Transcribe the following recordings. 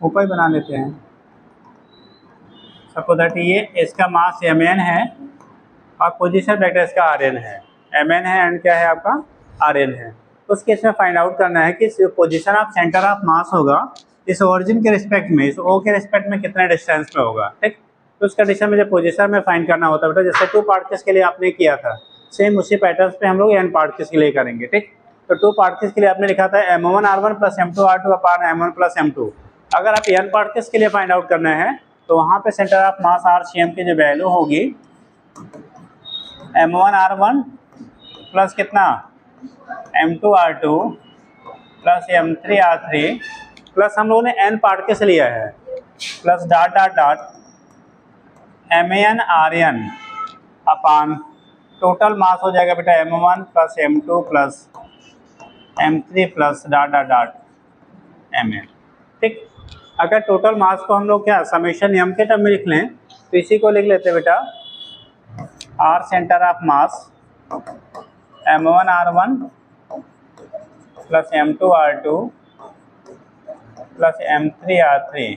ऊपर ही बना लेते हैं। सपोज दैट ये इसका मास mn है और पोजीशन वेक्टर इसका rn है। mn है एंड क्या है आपका rn है। उस केस में फाइंड आउट करना है कि पोजीशन ऑफ सेंटर ऑफ मास होगा इस ओरिजिन के रिस्पेक्ट में, इस ओ के रिस्पेक्ट में कितने डिस्टेंस पे होगा। ठीक, तो उस कंडीशन में जब पोजीशन में फाइंड करना होता है बेटा, जैसे 2 पार्टिकल्स के लिए आपने किया था, सेम उसी पैटर्न पे हम लोग n पार्टिकल्स के लिए करेंगे। ठीक, तो 2 पार्टिकल्स के लिए आपने लिखा था m1r1 प्लस m2r2 अपान m1 प्लस m2। अगर आप n पार्टिकल्स के लिए फाइंड आउट करना है तो वहाँ पे सेंटर ऑफ मास RCM की जो वैल्यू होगी m1r1 प्लस कितना m2r2 प्लस m3r3 प्लस हम लोगों ने n पार्टिकल्स लिया है plus dot dot dot mn/rn अपान टोटल मास हो जाएगा बेटा m1 plus m2 plus m3 plus dot dot dot mn। ठीक, अगर टोटल मास को हम लोग क्या समेशन m के टर्म में लिख लें तो इसी को लिख लेते हैं बेटा r centre of mass m1r1 plus m2r2 plus m3r3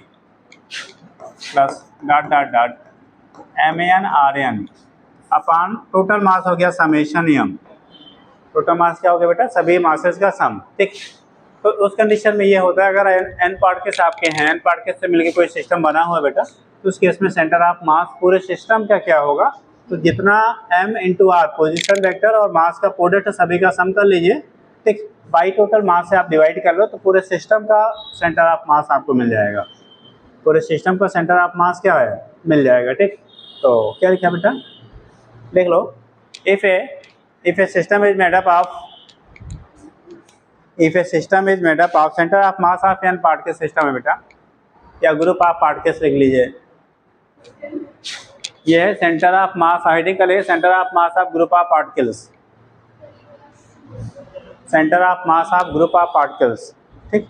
plus dot dot dot mn/rn upon total मास हो गया समेशन m। टोटल मास क्या हो गया बेटा सभी मासेस का सम। ठीक, तो उस कंडीशन में ये होता है अगर n पार्टिकल्स आपके हैं, n पार्टिकल्स से मिलकर कोई सिस्टम बना हुआ है बेटा, तो उस केस में सेंटर ऑफ मास पूरे सिस्टम का क्या होगा, तो जितना m into R position vector और मास का प्रोडक्ट सभी का सम कर लीजिए। ठीक, बाई टोटल मास से आप डिवाइड कर लो तो पूरे सिस्टम का सेंटर ऑफ मास आपको मिल जाएगा। पूरे सिस्टम का सेंटर ऑफ मास क्या है मिल जाएगा। ठीक, तो क्या लिखा बेटा देख लो, if a system is made up of if a system is made up of centre of mass of n particle system है बेटा, या ग्रुप ऑफ पार्टिकल्स लिख लीजिए। ये है सेंटर ऑफ मास, आइडेंटिकल है centre of mass of group of particles, centre of mass of group of particles. ठीक,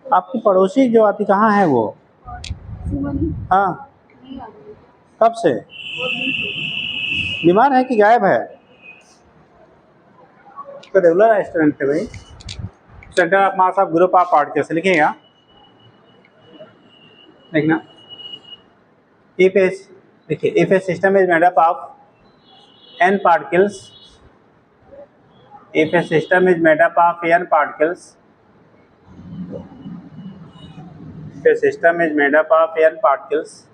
आपकी पड़ोसी जो आती कहाँ है वो? हाँ, कब से बीमार है कि गायब है? तो रेगुलर स्टूडेंट है भाई। Centre of mass of group of particles लिखिएगा, देखना। देखिए if a system is made up of n particles, if a system is made up of n particles, if a system is made up of n particles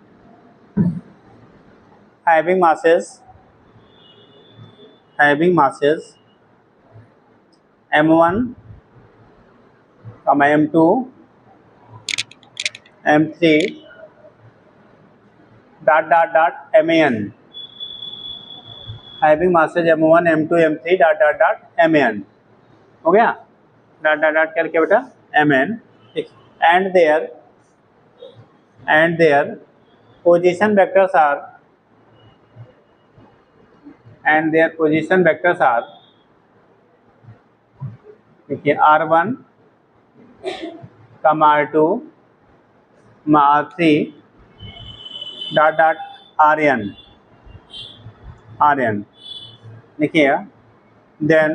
having masses m1, m2, m3 dot dot dot man, having masses m1, m2, m3 dot dot dot man हो गया, dot dot dot करके बेटा man। And their position vectors R देखिए r1 r2 r3 dot dot rn देखिए। Then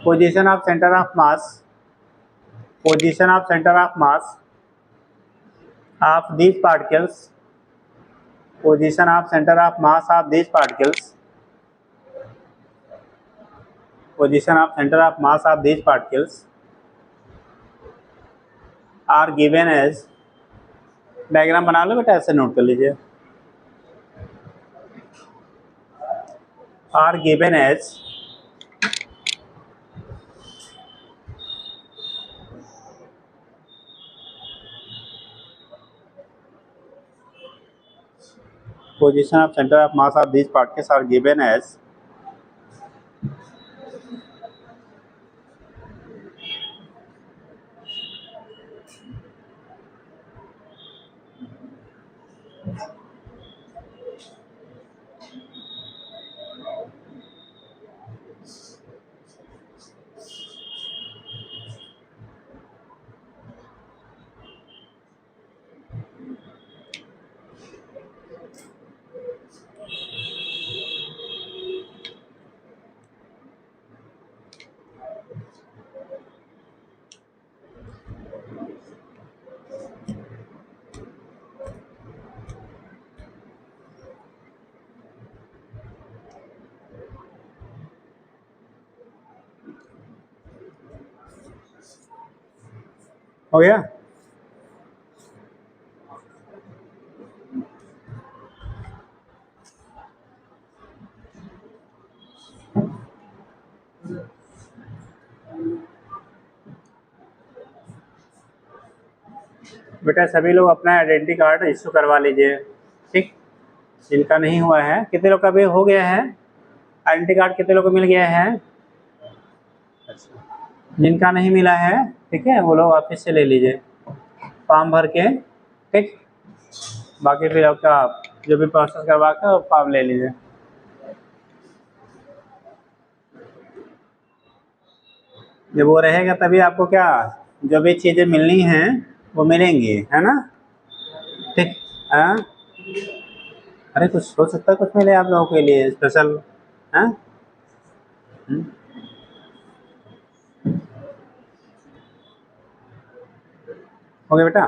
position of centre of mass of these particles, position of center of mass of these particles, are given as, diagram बना लो बेटा, ऐसे note कर लीजिए, are given as position of center of mass of these particles are given as हो गया। बेटा सभी लोग अपना आइडेंटिटी कार्ड इशू करवा लीजिए, ठीक। जिनका नहीं हुआ है, कितने लोग का भी हो गया है आइडेंटिटी कार्ड, कितने लोग को मिल गया है? अच्छा, जिनका नहीं मिला है, ठीक है, वो लोग ऑफिस से ले लीजिए फॉर्म भर के, ठीक। बाकी फिर आपका जो भी प्रोसेस करवा कर फॉर्म ले लीजिए। जब वो रहेगा तभी आपको क्या जो भी चीज़ें मिलनी हैं वो मिलेंगी, है ना, ठीक। हाँ, अरे कुछ हो सकता है, कुछ मिले आप लोगों के लिए स्पेशल। हाँ, हो गया बेटा।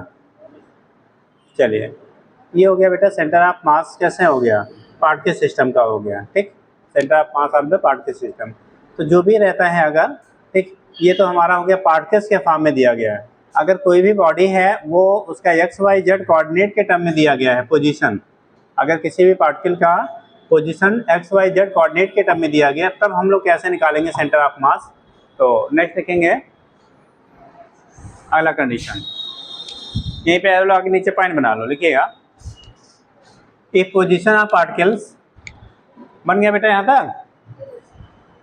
चलिए, ये हो गया बेटा सेंटर ऑफ मास कैसे हो गया, पार्ट के सिस्टम का हो गया, ठीक। Centre of mass of the part के सिस्टम। तो जो भी रहता है अगर, ठीक, ये तो हमारा हो गया पार्टिकल्स के फॉर्म में दिया गया है। अगर कोई भी बॉडी है वो उसका एक्स वाई जेड कोऑर्डिनेट के टर्म में दिया गया है, पोजीशन। अगर किसी भी पार्टिकल का position X Y Z coordinate के टर्म में दिया गया, तब हम लोग कैसे निकालेंगे सेंटर ऑफ मास। तो नेक्स्ट देखेंगे अगला कंडीशन, यहीं पे एरो आगे नीचे पॉइंट बना लो, लिखिएगा इफ पोजीशन ऑफ पार्टिकल्स, बन गया बेटा यहाँ तक,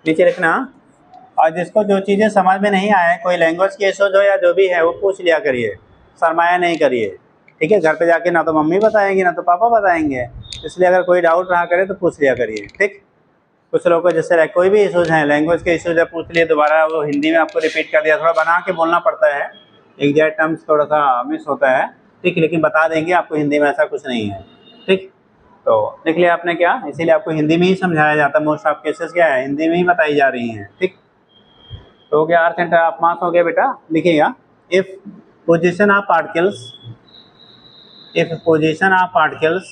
नीचे लिखना। और जिसको जो चीज़ें समझ में नहीं आए, कोई लैंग्वेज की इशूज हो या जो भी है, वो पूछ लिया करिए, शर्माया नहीं करिए, ठीक है। घर पे जाके ना तो मम्मी बताएंगी ना तो पापा बताएंगे, इसलिए अगर कोई डाउट रहा करे तो पूछ लिया करिए, ठीक। कुछ लोगों को जैसे कोई भी इशूज हैं, लैंग्वेज के इशूज है, पूछ लिए दोबारा, वो हिंदी में आपको रिपीट कर दिया, थोड़ा बना के बोलना पड़ता है, एग्जैक्ट टर्म्स थोड़ा सा मिस होता है, ठीक, लेकिन बता देंगे आपको हिंदी में, ऐसा कुछ नहीं है, ठीक। तो लिख लिया आपने क्या, इसीलिए आपको हिंदी में ही समझाया जाता है, मोस्ट ऑफ केसेस क्या है हिंदी में ही बताई जा रही हैं, ठीक। तो हो गया आर सेंटर ऑफ मास हो गया बेटा, लिखिएगा if position of particles, if position of particles,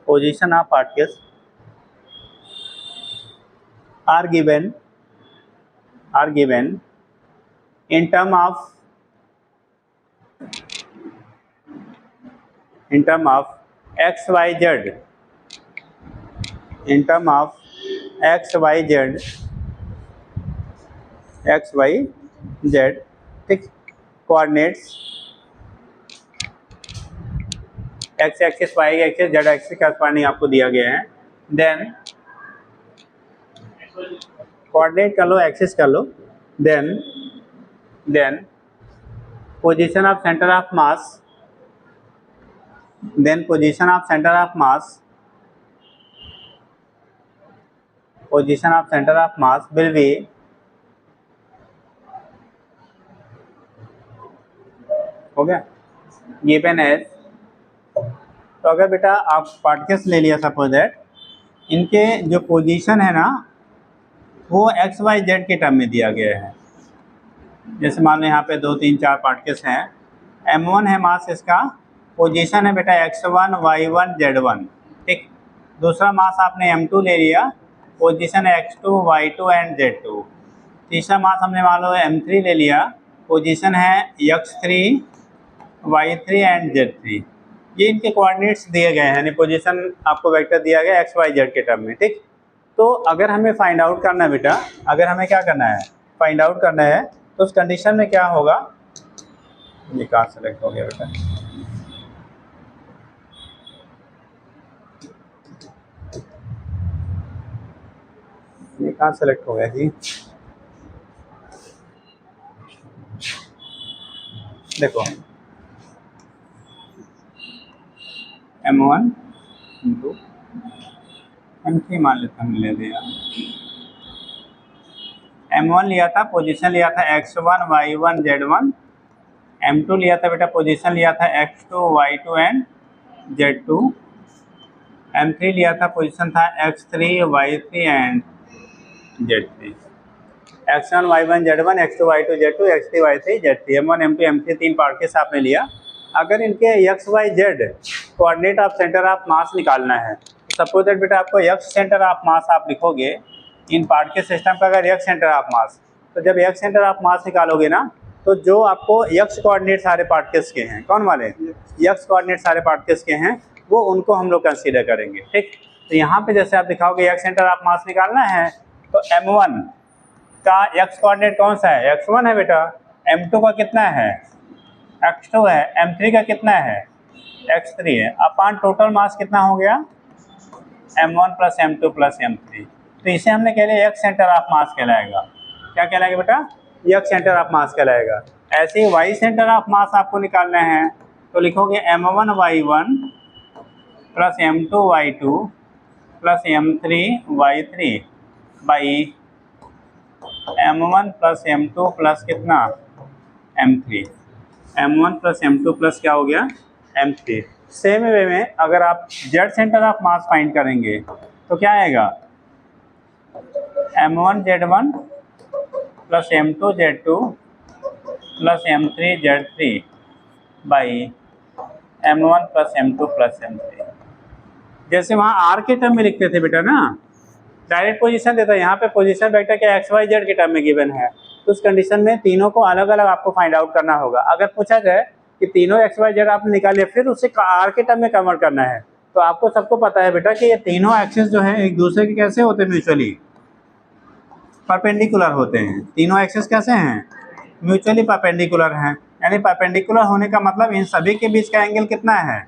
position of particles are given in term of x y z, in term of x y z, x y z, ठीक, coordinates x axis, y axis, z axis का coordinate आपको दिया गया है, then coordinate कर लो, axis कर लो, then position of centre of mass, then position of center of mass, position of center of mass will be हो गया given as। तो अगर बेटा आप पार्टिकल्स ले लिया, सपोज दैट इनके जो पोजीशन है ना वो एक्स वाई जेड के टर्म में दिया गया है। जैसे मान लो यहाँ पे 2 3 4 पार्टिकल्स हैं, m1 है मास, इसका पोजीशन है बेटा x1 y1 z1, ठीक। दूसरा मास आपने m2 ले लिया, पोजीशन है x2 y2 एंड z2। तीसरा मास हमने मान लो m3 ले लिया, पोजीशन है x3 y3 एंड z3। ये इनके कोऑर्डिनेट्स दिए गए हैं, यानी पोजीशन आपको वेक्टर दिया गया एक्स वाई जेड के टर्म में, ठीक। तो अगर हमें फाइंड आउट करना है बेटा, अगर हमें क्या करना है, फाइंड आउट करना है, तो उस कंडीशन में क्या होगा, ये कहाँ सेलेक्ट हो गया बेटा, ये कहाँ सेलेक्ट हो गया जी, देखो m1 इंटू m3 मान लेते हमने ले दिया, m1 लिया था, पोजीशन लिया था x1 y1 z1, m2 लिया था बेटा, पोजीशन लिया था x2 y2 and z2, m3 लिया था, पोजीशन था x3 y3 and z3, x1 y1 z1, x2 y2 z2, x3 y3 z3, m1 m2 m3 3 part के साथ में लिया। अगर इनके x y z coordinate of centre of मास निकालना है, सपोज बेटा आपको x सेंटर ऑफ मास आप लिखोगे इन पार्ट के सिस्टम का, अगर x सेंटर ऑफ मास, तो जब एक्स सेंटर ऑफ मास निकालोगे ना, तो जो आपको एक्स कोऑर्डिनेट सारे पार्टिकल्स के हैं, कौन वाले एक्स कोऑर्डिनेट सारे पार्टिकल्स के हैं, वो उनको हम लोग कंसीडर करेंगे। ठीक, तो यहाँ पे जैसे आप दिखाओगे एक्स सेंटर ऑफ मास निकालना है, तो m1 का एक्स कोऑर्डिनेट कौन सा है, x1 है बेटा, m2 का कितना है, x2 है, m3 का कितना है, x3 है, अपान टोटल मास कितना हो गया, m1 plus m2 plus m3। तो इसे हमने कह लिया एक्स सेंटर ऑफ मास कहलाएगा। क्या कहलाएगा बेटा, एक्स सेंटर ऑफ मास कहलाएगा। ऐसे ही वाई सेंटर ऑफ मास आपको निकालना है, तो लिखोगे m1 y1 plus m2 y2 plus m3 y3 by m1 plus m2 plus कितना m3, m1 plus m2 plus क्या हो गया m3। सेम वे में अगर आप Z centre of mass find करेंगे तो क्या आएगा, m1 z1 plus m2 z2 plus m3 z3 by m1 plus m2 plus m3। जैसे वहाँ r के टर्म में लिखते थे बेटा ना, डायरेक्ट पोजीशन देता है, यहाँ पे पोजीशन वेक्टर क्या एक्स वाई जेड के टर्म में गिवन है, तो उस कंडीशन में तीनों को अलग अलग आपको फाइंड आउट करना होगा। अगर पूछा जाए कि तीनों एक्स वाई जेड आपने निकाले फिर उसे आर के टर्म में कन्वर्ट करना है, तो आपको सबको पता है बेटा कि ये तीनों एक्सिस जो है एक दूसरे के कैसे होते हैं, म्यूचुअली परपेंडिकुलर होते हैं। तीनों एक्सिस कैसे हैं, म्यूचुअली परपेंडिकुलर हैं। यानी परपेंडिकुलर होने का मतलब इन सभी के बीच का एंगल कितना है,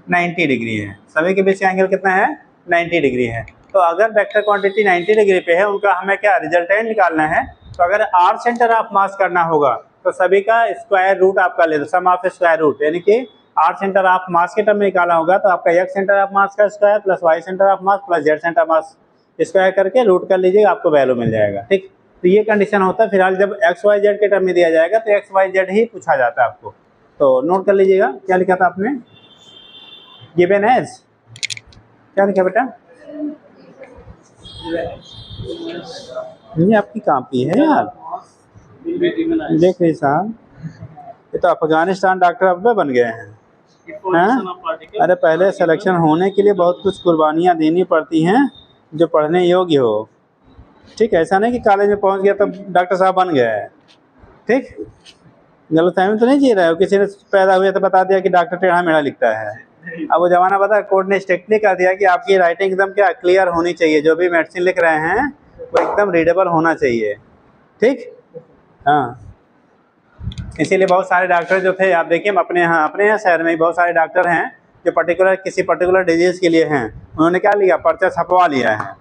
90 डिग्री है। सभी के बीच का एंगल कितना है, 90 डिग्री है। तो अगर वेक्टर क्वांटिटी 90 डिग्री पे है, उनका हमें क्या रिजल्टेंट निकालना है, तो अगर आर सेंटर ऑफ मास करना होगा तो सभी का स्क्वायर रूट आपका ले दो, सम ऑफ स्क्वायर रूट, यानी कि आर सेंटर ऑफ मास के टर्म में निकालना होगा तो आपका एक्स सेंटर ऑफ मास का square plus Y centre of mass plus Z centre of mass square करके रूट कर लीजिएगा, आपको वैल्यू मिल जाएगा। ठीक, तो ये कंडीशन होता है। फिलहाल जब एक्स वाई जेड के टर्म में दिया जाएगा तो एक्स वाई जेड ही पूछा जाता है आपको, तो नोट कर लीजिएगा। क्या लिखा था आपने, गिवन एज, क्या लिखा बेटा, ये आपकी कॉपी है यार, देख रही साहब, ये तो अफगानिस्तान डॉक्टर अब्बे बन गए हैं। अरे पहले सिलेक्शन होने के लिए बहुत कुछ कुर्बानियाँ देनी पड़ती हैं जो पढ़ने योग्य हो। ठीक, ऐसा नहीं कि कॉलेज में पहुंच गया तब डॉक्टर साहब बन गए। ठीक, गलतफहमी तो नहीं जी रहे हो, किसी ने पैदा हुए तो बता दिया कि डॉक्टर टेढ़ा मेढ़ा लिखता है। अब वो जमाना पता है, कोर्ट ने स्ट्रिक्टली कर दिया कि आपकी राइटिंग एकदम क्या क्लियर होनी चाहिए, जो भी मेडिसिन लिख रहे हैं वो एकदम रीडेबल होना चाहिए। ठीक, हाँ, इसीलिए बहुत सारे डॉक्टर जो थे, आप देखिए अपने यहाँ शहर में बहुत सारे डॉक्टर हैं जो किसी पर्टिकुलर डिजीज़ के लिए हैं, उन्होंने क्या लिया, पर्चा छपवा लिया है।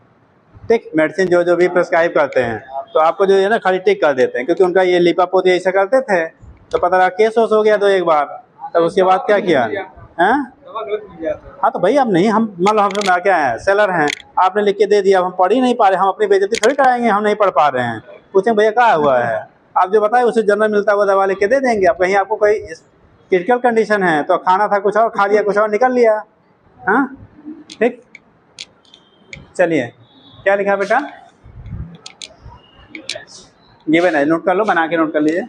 ठीक, मेडिसिन जो भी प्रिस्क्राइब करते हैं तो आपको जो है ना खाली टिक कर देते हैं, क्योंकि उनका ये लिपापोती ऐसा करते थे तो पता लगा केस हो गया तो एक बार, तब उसके बाद क्या किया हैं। हाँ तो भाई अब नहीं, हम मतलब हम क्या है, सेलर हैं, आपने लिख के दे दिया, हम पढ़ ही नहीं पा रहे, हम अपनी बेइज्जती थोड़ी कराएंगे, हम नहीं पढ़ पा रहे हैं। पूछें भैया क्या हुआ है, आप जो बताए उसे जनरल मिलता हुआ दवा लिख के दे देंगे। अब कहीं आपको कोई क्रिटिकल कंडीशन है तो खाना था कुछ और, खा लिया कुछ और, निकल लिया। हाँ ठीक, चलिए क्या लिखा बेटा, गिवन है, नोट कर लो, बना के नोट कर लीजिए।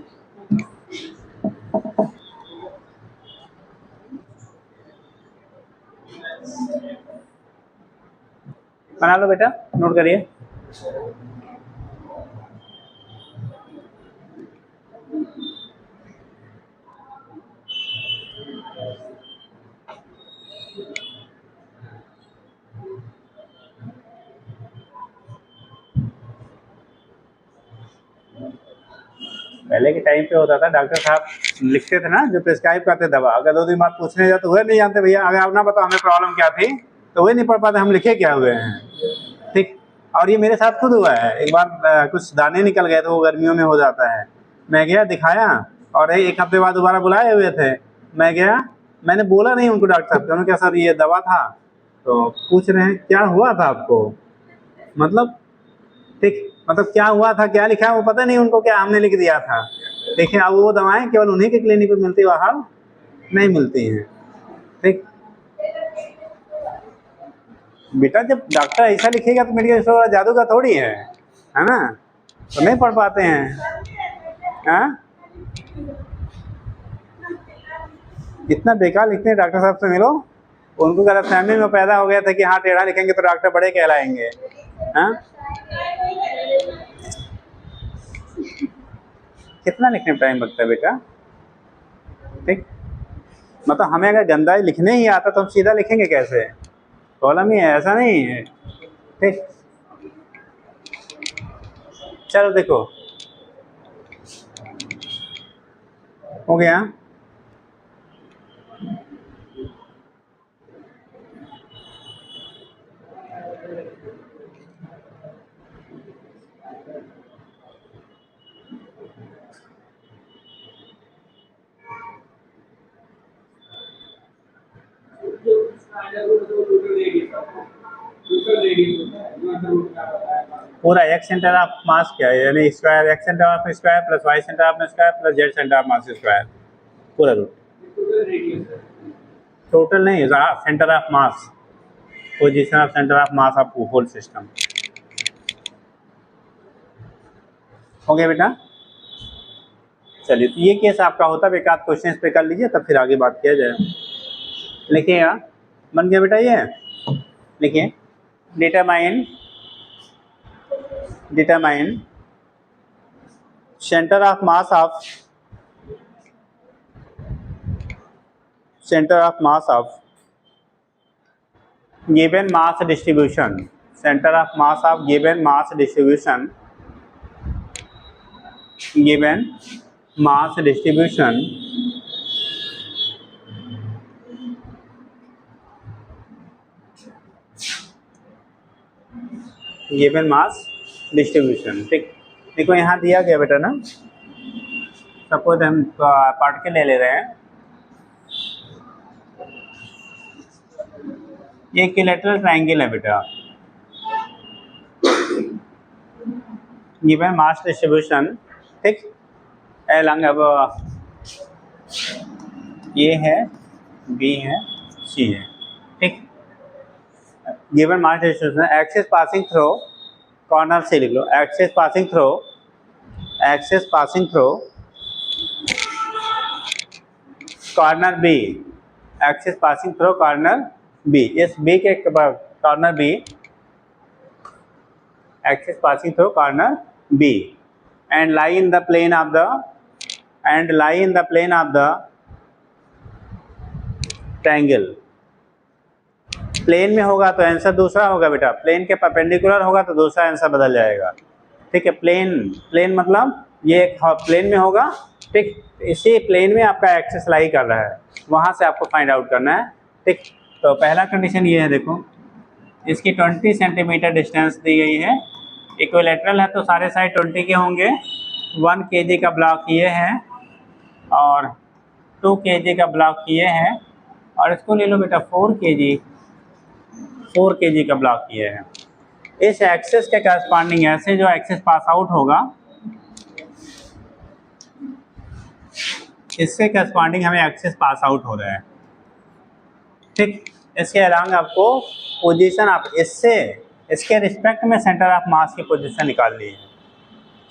बना लो बेटा, नोट करिए। पहले के टाइम पे होता था, डॉक्टर साहब लिखते थे ना जो प्रिस्क्राइब करते दवा, अगर 2 दिन बाद पूछने जाते हुए नहीं जानते भैया, अगर आप ना बताओ हमें प्रॉब्लम क्या थी तो वही नहीं पढ़ पाते हम लिखे क्या हुए हैं। ठीक, और ये मेरे साथ खुद हुआ है। एक बार कुछ दाने निकल गए थे, वो गर्मियों में हो जाता है, मैं गया दिखाया और 1 हफ्ते बाद दोबारा बुलाए हुए थे, मैं गया, मैंने बोला नहीं उनको डॉक्टर साहब, उन्होंने क्या सर ये दवा था, तो पूछ रहे हैं क्या हुआ था आपको, मतलब ठीक, मतलब क्या हुआ था, क्या लिखा है वो पता नहीं उनको, क्या हमने लिख दिया था। देखिए अब वो दवाएं केवल उन्हीं के क्लिनिक पे मिलती, बाहर नहीं मिलती हैं। ठीक बेटा, जब डॉक्टर ऐसा लिखेगा तो मेडिकल स्टोर जादूगर थोड़ी है ना, तो नहीं पढ़ पाते हैं। हाँ इतना बेकार लिखते हैं, डॉक्टर साहब से मिलो, उनको गलतफहमी में पैदा हो गया था कि हाँ टेढ़ा लिखेंगे तो डॉक्टर बड़े कहलाएंगे। हाँ कितना लिखने में टाइम लगता है बेटा? ठीक, मतलब हमें अगर गंदा लिखने ही आता तो हम सीधा लिखेंगे कैसे? प्रॉब्लम ही है, ऐसा नहीं है। ठीक, चलो देखो हो गया। पूरा एक्स सेंटर ऑफ मास क्या है, यानी square X centre of square plus Y centre of square plus Z centre of mass square, पूरा रूट। टोटल नहीं, centre of mass, position of centre of mass of whole system. हो गया बेटा? चलिए, तो ये केस आपका होता है, एक आध क्वेश्चन इस पे कर लीजिए तब फिर आगे बात किया जाए। लिखिएगा, बन गया बेटा? ये लिखिए, determine centre of mass of given mass distribution, centre of mass of given mass distribution, given mass distribution given mass distribution. ठीक, देखो यहाँ दिया गया बेटा ना, सपोज हम पार्टिकल ले रहे हैं, ये इक्विलैटरल ट्रायंगल है बेटा, गिवन मास डिस्ट्रीब्यूशन। ठीक, अलॉन्ग अब ए है, बी है, सी है। ठीक, given mass distribution, axis passing through, corner से लिख लो, axis passing through corner B, axis passing through corner B, इस बी के corner B, axis passing through corner B, and lie in the plane of the triangle. Plane में होगा तो answer दूसरा होगा बेटा, प्लेन के परपेंडिकुलर होगा तो दूसरा आंसर बदल जाएगा। ठीक है, प्लेन मतलब ये एक प्लेन में होगा। ठीक, इसी प्लेन में आपका एक्सिस लाई कर रहा है, वहाँ से आपको फाइंड आउट करना है। ठीक, तो पहला कंडीशन ये है, देखो इसकी 20 सेंटीमीटर डिस्टेंस दी गई है, इक्विलैटरल है तो सारे साइड 20 के होंगे, 1 kg का ब्लॉक ये है और 2 kg का ब्लॉक ये है, और इसको ले लो बेटा 4 kg का ब्लॉक ये है। इस एक्सिस के करस्पॉन्डिंग ऐसे जो एक्सिस पास आउट होगा, इससे करस्पॉन्डिंग हमें एक्सिस पास आउट हो रहा है। ठीक, इसके अलावा आपको पोजीशन आप इसके रिस्पेक्ट में सेंटर ऑफ मास की पोजीशन निकालनी है।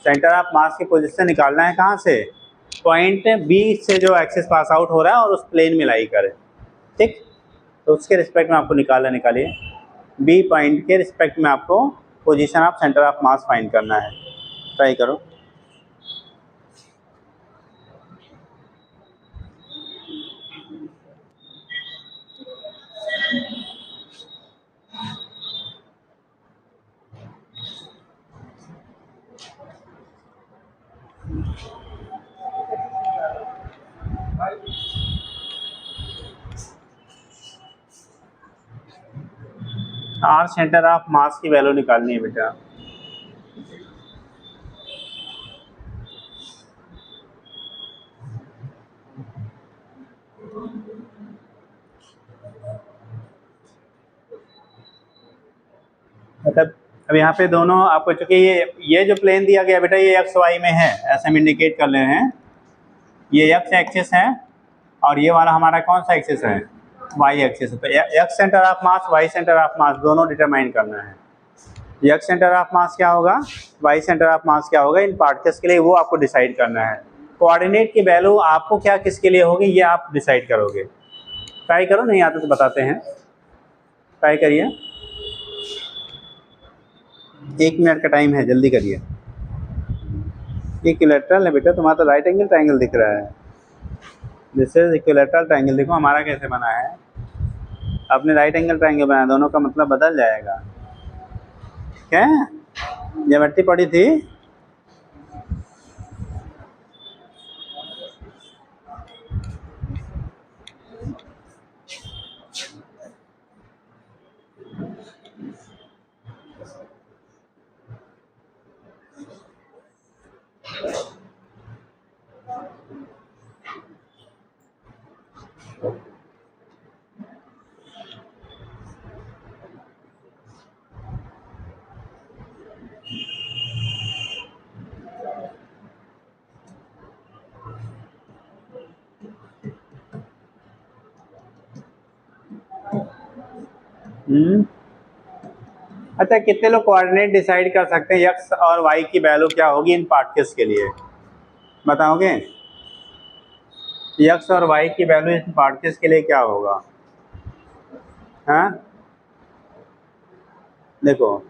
सेंटर ऑफ मास की पोजीशन निकालना है कहाँ से? पॉइंट बी से जो एक्सिस पास आउट हो रहा है और उस प्लेन में लाई करे। ठीक, तो उसके रिस्पेक्ट में आपको निकालिए, बी पॉइंट के रिस्पेक्ट में आपको position of centre of mass find करना है। ट्राई करो। आर सेंटर ऑफ मास की वैल्यू निकालनी है बेटा। मतलब अब यहाँ पे दोनों आपको, चूंकि ये जो प्लेन दिया गया बेटा ये एक्स वाई में है, ऐसे हम इंडिकेट कर रहे हैं, ये एक्स एक्सिस है और ये वाला हमारा कौन सा एक्सिस है? वाई एक्सिस है। तो X centre of mass, Y centre of mass दोनों डिटरमाइन करना है। एक्स सेंटर ऑफ मास क्या होगा, वाई सेंटर ऑफ मास क्या होगा, इन पार्टिकल्स के लिए वो आपको डिसाइड करना है। कोऑर्डिनेट की वैल्यू आपको क्या किसके लिए होगी ये आप डिसाइड करोगे। ट्राई करो, नहीं आते तो बताते हैं, ट्राई करिए, 1 मिनट का टाइम है, जल्दी करिए। इक्विलैटरल है बेटा, तुम्हारा तो राइट एंगल ट्रायंगल दिख रहा है। This is equilateral triangle. देखो हमारा कैसे बना है, आपने राइट एंगल ट्रायंगल बनाया, दोनों का मतलब बदल जाएगा। क्या ज्योमेट्री पढ़ी थी? अच्छा, कितने लोग कोऑर्डिनेट डिसाइड कर सकते हैं एक्स और वाई की वैल्यू क्या होगी इन पार्टिकल्स के लिए, बताओगे? एक्स और वाई की वैल्यू इन पार्टिकल्स के लिए क्या होगा? हाँ देखो,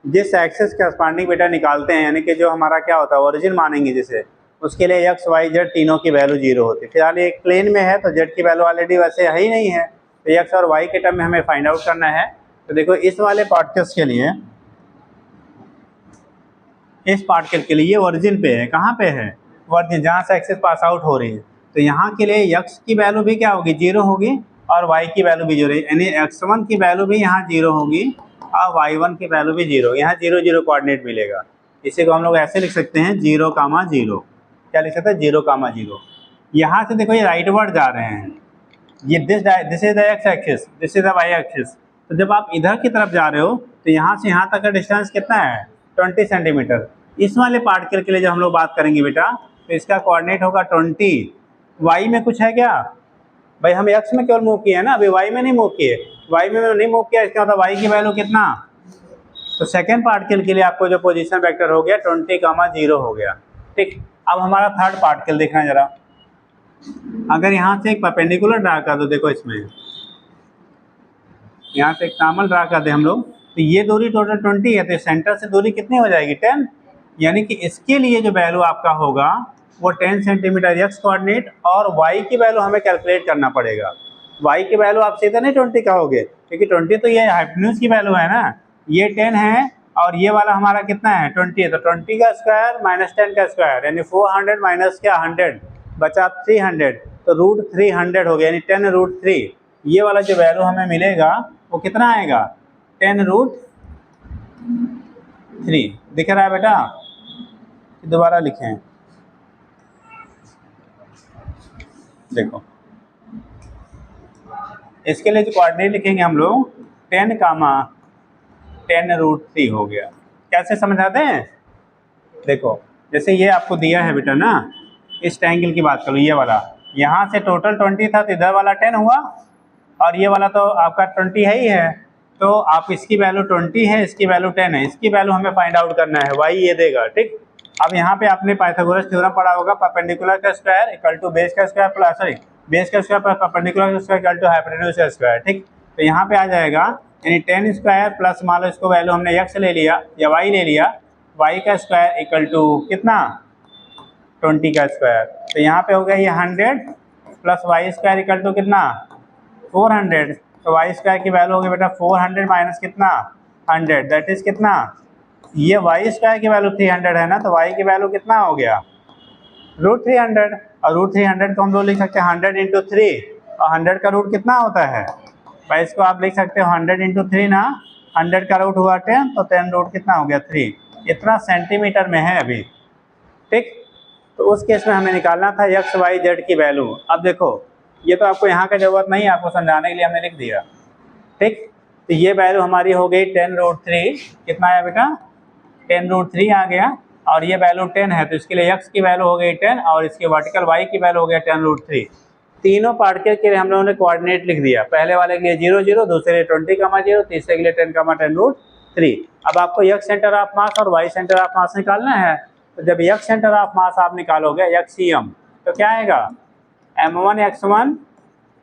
जिस एक्सिस के करस्पॉन्डिंग बेटा निकालते हैं, यानी कि जो हमारा क्या होता है ओरिजिन मानेंगे जिसे, उसके लिए एक्स वाई जेड तीनों की वैल्यू 0 होती है। फिलहाल एक प्लेन में है तो जेड की वैल्यू ऑलरेडी वैसे है ही नहीं है, तो एक्स और वाई के टर्म में हमें फाइंड आउट करना है। तो देखो इस वाले पार्टिकल्स के लिए, इस पार्टिकल के लिए ये ओरिजिन पे है, कहाँ पे है? ओरिजिन, जहाँ से एक्सिस पास आउट हो रही है। तो यहाँ के लिए एक्स की वैल्यू भी क्या होगी? 0 होगी, और वाई की वैल्यू भी 0, यानी x1 की वैल्यू भी यहाँ 0 होगी और y1 की वैल्यू भी 0। यहाँ 0 0 कोऑर्डिनेट मिलेगा। इसी को हम लोग ऐसे लिख सकते हैं 0, 0। क्या लिख सकते हैं? 0, 0। यहाँ से देखो ये राइटवर्ड जा रहे हैं, ये this is the X axis, this is the Y axis. तो जब आप इधर की तरफ जा रहे हो तो यहाँ से यहाँ तक का डिस्टेंस कितना है? 20 सेंटीमीटर। इस वाले पार्टिकल के लिए जब हम लोग बात करेंगे बेटा, तो इसका कोऑर्डिनेट होगा 20। वाई में कुछ है क्या भाई? हम एक्स में केवल मूव किए हैं ना, अभी वाई में नहीं मूव किए। वाई में नहीं मूव किया, इसका मतलब वाई की वैल्यू कितना? तो सेकेंड पार्टिकल के लिए आपको जो पोजीशन वेक्टर हो गया 20, 0 हो गया। ठीक, अब हमारा थर्ड पार्टिकल देखना है जरा। अगर यहाँ से एक परपेंडिकुलर ड्रा कर दो, देखो इसमें यहाँ से एक नॉर्मल ड्रा कर दे हम लोग, तो ये दूरी टोटल 20 है, तो सेंटर से दूरी कितनी हो जाएगी? 10। यानी कि इसके लिए जो वैल्यू आपका होगा वो 10 सेंटीमीटर एक्स कोऑर्डिनेट, और वाई की वैल्यू हमें कैलकुलेट करना पड़ेगा। वाई की वैल्यू आप सीधे नहीं 20 कहोगे, क्योंकि 20 तो ये हाइपोटेन्यूज की वैल्यू है ना, ये 10 है और ये वाला हमारा कितना है? 20 है। तो 20 का स्क्वायर माइनस 10 का स्क्वायर, यानी 400 माइनस क्या 100 बचा 300, तो √300 हो गया, यानी 10√3। ये वाला जो वैल्यू हमें मिलेगा वो कितना आएगा? 10√3। दिख रहा है बेटा? दोबारा लिखें, देखो इसके लिए जो कोऑर्डिनेट लिखेंगे हम लोग 10, 10√3 हो गया। कैसे समझाते हैं? देखो जैसे ये आपको दिया है बेटा ना, इस ट्रायंगल की बात करो, ये वाला यहाँ से टोटल 20 था, तो इधर वाला 10 हुआ, और ये वाला तो आपका 20 है ही है, तो आप इसकी वैल्यू 20 है, इसकी वैल्यू 10 है, इसकी वैल्यू हमें फाइंड आउट करना है, वाई ये देगा। ठीक, अब यहाँ पे आपने पाइथागोरस थ्योरम पढ़ा होगा, परपेंडिकुलर का स्क्वायर इक्वल टू बेस का स्क्वायर प्लस बेस का स्क्वायर प्लस परपेंडिकुलर का स्क्वायर इक्वल टू हाइपोटेन्यूज का स्क्वायर। ठीक, तो यहाँ पे आ जाएगा, यानी 10 स्क्वायर प्लस मान लो इसको वैल्यू हमने एक्स ले लिया या वाई ले लिया, वाई का स्क्वायर इक्वल टू कितना? 20 का स्क्वायर। तो यहाँ पे हो गया ये 100 plus Y square equal to कितना? 400। तो वाई स्क्वायर की वैल्यू होगी बेटा 400 माइनस कितना? 100, दैट इज कितना? ये वाई स्क्वायर की वैल्यू 300 है ना, तो वाई की वैल्यू कितना हो गया? √300। और √300 को हम लोग लिख सकते हैं 100 × 3, और 100 का रूट कितना होता है भाई? इसको आप लिख सकते हो 100 × 3 ना, 100 का रूट हुआ 10, तो 10 रूट कितना हो गया? 3। इतना सेंटीमीटर में है अभी। ठीक, तो उस केस में हमें निकालना था एक्स वाई जेड की वैल्यू। अब देखो ये तो आपको यहाँ का ज़रूरत नहीं है, आपको समझाने के लिए हमने लिख दिया। ठीक, तो ये वैल्यू हमारी हो गई 10√3। कितना आया बेटा? 10√3 आ गया, और ये वैल्यू 10 है, तो इसके लिए x की वैल्यू हो गई 10, और इसके वर्टिकल y की वैल्यू हो गया 10√3। तीनों पार्टिकल के लिए हम लोगों ने कोऑर्डिनेट लिख दिया, पहले वाले के लिए 0 0, दूसरे लिए 20, 0, तीसरे के लिए 10, 10√3। अब आपको x सेंटर ऑफ मास और y सेंटर ऑफ मास निकालना है। तो जब x सेंटर ऑफ मास आप निकालोगे XCM, तो क्या आएगा? m1x1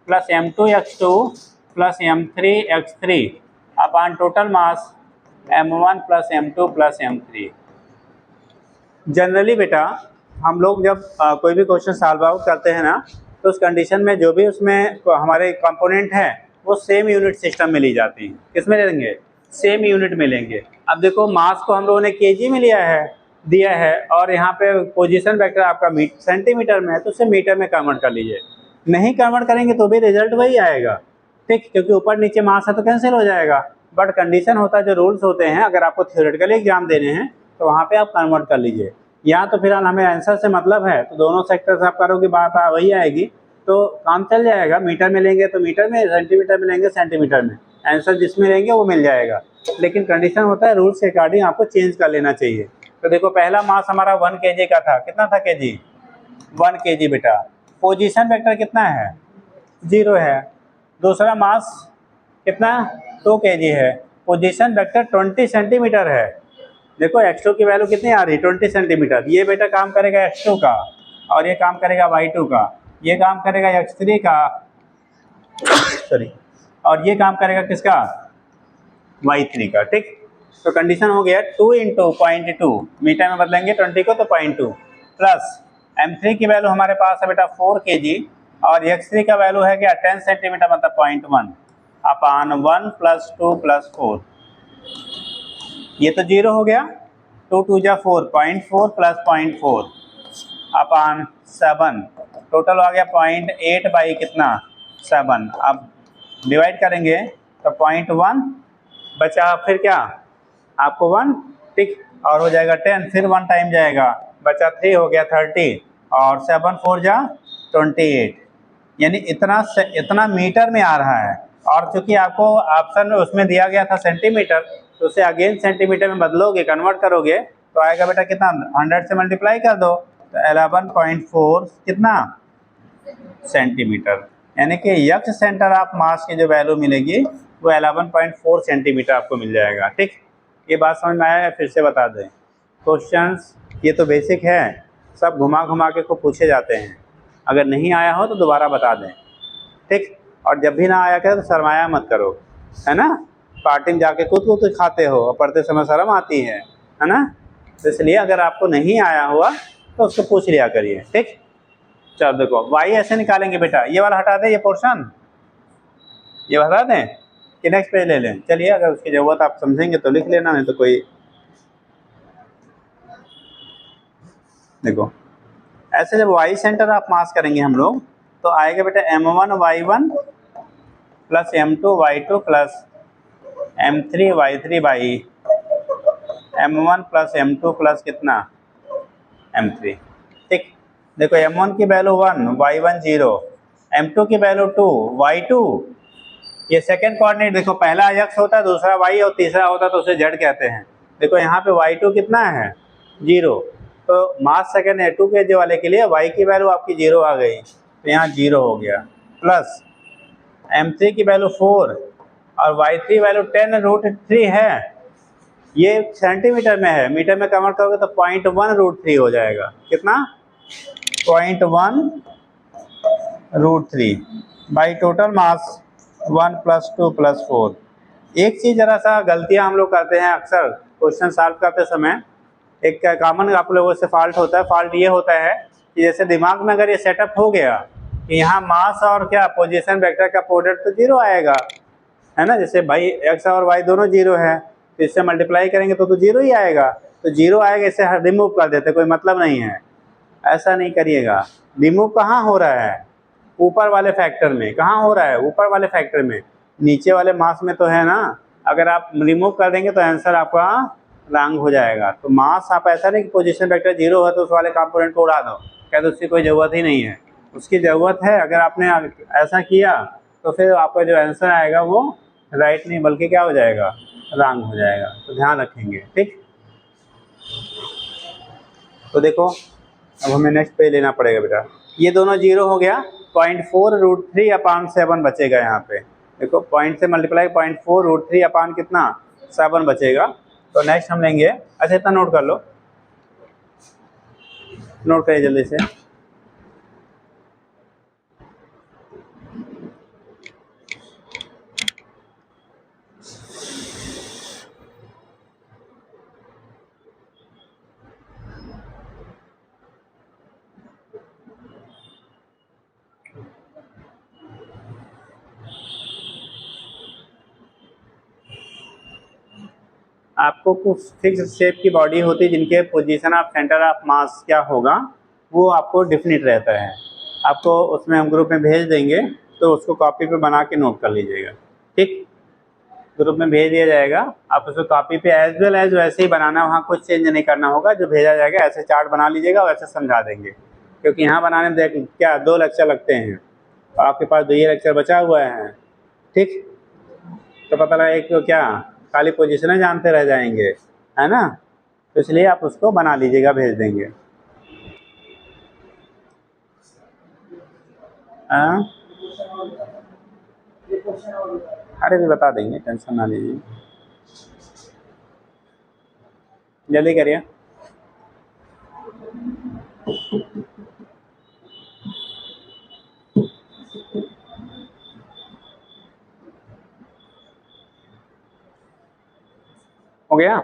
plus m2x2 plus m3x3 upon total mass m1 plus m2 plus m3। Generally बेटा हम लोग जब कोई भी क्वेश्चन सॉल्व आउट करते हैं ना, तो उस कंडीशन में जो भी उसमें हमारे कंपोनेंट हैं वो सेम यूनिट सिस्टम में ली जाती हैं। किस में लेंगे? सेम यूनिट में लेंगे। अब देखो मास को हम लोगों ने केजी में दिया है और यहाँ पे पोजीशन वेक्टर आपका सेंटीमीटर में है, तो उसे मीटर में कन्वर्ट कर लीजिए। नहीं कन्वर्ट करेंगे तो भी रिजल्ट वही आएगा, ठीक, क्योंकि ऊपर नीचे मास है तो कैंसिल हो जाएगा। बट कंडीशन होता है, जो रूल्स होते हैं, अगर आपको थ्योरेटिकली एग्जाम देने हैं तो वहाँ पे आप कन्वर्ट कर लीजिए। या तो फिलहाल हमें आंसर से मतलब है, तो दोनों सेक्टर से आप करोगे बात वही आएगी, तो काम चल जाएगा। मीटर में लेंगे तो मीटर में, सेंटीमीटर में लेंगे सेंटीमीटर में, आंसर जिसमें लेंगे वो मिल जाएगा। लेकिन कंडीशन होता है रूल्स के अकॉर्डिंग आपको चेंज कर लेना चाहिए। तो देखो पहला मास हमारा 1 kg का था। कितना था केजी? 1 kg बेटा। पोजीशन वेक्टर कितना है? 0 है। दूसरा मास कितना? 2 kg है। पोजीशन वेक्टर 20 सेंटीमीटर है। देखो x2 की वैल्यू कितनी आ रही है? 20 सेंटीमीटर। ये बेटा काम करेगा x2 का, और ये काम करेगा y2 का, ये काम करेगा x3 का, सॉरी, और ये काम करेगा किसका? y3 का, ठीक। तो कंडीशन हो गया 2 × 0.2, मीटर में बदलेंगे 20 को तो 0.2, प्लस m3 की वैल्यू हमारे पास है बेटा 4 kg, और x3 का वैल्यू है क्या? 10 सेंटीमीटर, मतलब 0.1 अपान 1 + 2 + 4। ये तो 0 हो गया। 2 × 2 = 4, 0.4 + 0.4 अपान 7, टोटल आ गया 0.8 बाई कितना? 7। अब डिवाइड करेंगे तो 0.1 बचा, फिर क्या आपको 1, ठीक, और हो जाएगा 10, फिर 1 टाइम जाएगा, बचा 3, हो गया 30, और 7 4 जा 28, यानी इतना मीटर में आ रहा है। और चूंकि आपको ऑप्शन में उसमें दिया गया था सेंटीमीटर, तो उसे अगेन सेंटीमीटर में बदलोगे, कन्वर्ट करोगे, तो आएगा बेटा कितना? 100 से मल्टीप्लाई कर दो तो 11.4 कितना? सेंटीमीटर। यानी कि यक्ष सेंटर ऑफ मास की जो वैल्यू मिलेगी वो 11.4 सेंटीमीटर आपको मिल जाएगा, ठीक। ये बात समझ में आया? फिर से बता दें, क्वेश्चंस ये तो बेसिक है, सब घुमा घुमा के खूब पूछे जाते हैं। अगर नहीं आया हो तो दोबारा बता दें, ठीक। और जब भी ना आया करे तो शर्माया मत करो, है ना। पार्टी में जाके कूद खाते हो और पढ़ते समय शर्म आती है ना। तो इसलिए अगर आपको नहीं आया हुआ तो उसको पूछ लिया करिए, ठीक। चलो देखो y ऐसे निकालेंगे बेटा, ये वाला हटा दें, ये पोर्शन ये हटा दें कि नेक्स्ट पेज ले लें? चलिए, अगर उसकी ज़रूरत आप समझेंगे तो लिख लेना, नहीं तो कोई। देखो ऐसे जब y सेंटर ऑफ मास करेंगे हम लोग, तो आएगा बेटा m1 y1 plus m2 y2 plus m3 y3 by m1 plus m2 plus कितना? m3, ठीक। देखो m1 की वैल्यू 1, y1 0, m2 की वैल्यू 2, y2, ये सेकेंड कोऑर्डिनेट, देखो पहला x होता है, दूसरा y और तीसरा होता है तो उसे z कहते हैं। देखो यहाँ पे y2 कितना है? 0, तो मास सेकेंड A2 के जो वाले के लिए y की वैल्यू आपकी 0 आ गई, तो यहाँ 0 हो गया, प्लस m3 की वैल्यू 4 और y3 वैल्यू 10√3 है। ये सेंटीमीटर में है, मीटर में कन्वर्ट करोगे तो 0.1√3 हो जाएगा। कितना? 0.1√3 बाई टोटल मास 1 + 2 + 4। एक चीज़ ज़रा सा गलतियाँ हम लोग करते हैं अक्सर क्वेश्चन सॉल्व करते समय, एक कॉमन आप लोगों से फॉल्ट होता है। फॉल्ट ये होता है कि जैसे दिमाग में अगर ये सेटअप हो गया कि यहाँ मास और क्या पोजीशन वेक्टर का प्रोडक्ट तो 0 आएगा, है ना। जैसे भाई x और y दोनों 0 है, तो इससे मल्टीप्लाई करेंगे तो 0 ही आएगा, तो 0 आएगा, इसे रिमूव कर देते, कोई मतलब नहीं है। ऐसा नहीं करिएगा। रिमूव कहाँ हो रहा है? ऊपर वाले फैक्टर में। कहाँ हो रहा है? ऊपर वाले फैक्टर में, नीचे वाले मास में तो है ना। अगर आप रिमूव कर देंगे तो आंसर आपका रॉन्ग हो जाएगा। तो मास आप ऐसा नहीं कि पोजीशन वेक्टर 0 है तो उस वाले कंपोनेंट को उड़ा दो, क्या तो उसकी कोई ज़रूरत ही नहीं है। उसकी ज़रूरत है। अगर आपने ऐसा किया तो फिर आपका जो आंसर आएगा वो राइट नहीं बल्कि क्या हो जाएगा? रॉन्ग हो जाएगा। तो ध्यान रखेंगे, ठीक। तो देखो अब हमें नेक्स्ट पेज लेना पड़ेगा बेटा। ये दोनों 0 हो गया, 0.4√3 अपान 7 बचेगा यहाँ पे। देखो पॉइंट से मल्टीप्लाई 0.4√3 अपान कितना? 7 बचेगा। तो नेक्स्ट हम लेंगे, अच्छा इतना नोट कर लो, नोट करिए जल्दी से। आपको कुछ फिक्स शेप की बॉडी होती है जिनके पोजीशन ऑफ सेंटर ऑफ मास क्या होगा वो आपको डिफिनिट रहता है। आपको उसमें हम ग्रुप में भेज देंगे, तो उसको कॉपी पे बना के नोट कर लीजिएगा। ठीक, ग्रुप में भेज दिया जाएगा, आप उसको कॉपी पे एज वेल एज वैसे ही बनाना, वहाँ कुछ चेंज नहीं करना होगा। जो भेजा जाएगा ऐसे चार्ट बना लीजिएगा, वैसे समझा देंगे, क्योंकि यहाँ बनाने में देख क्या 2 लेक्चर लगते हैं, आपके पास 2 ही लेक्चर बचा हुआ है। ठीक, तो पता लगा एक तो क्या खाली पोजीशनें जानते रह जाएंगे, है ना। तो इसलिए आप उसको बना लीजिएगा, भेज देंगे। हाँ, अरे भी बता देंगे, टेंशन ना लीजिए, जल्दी करिए। हो गया?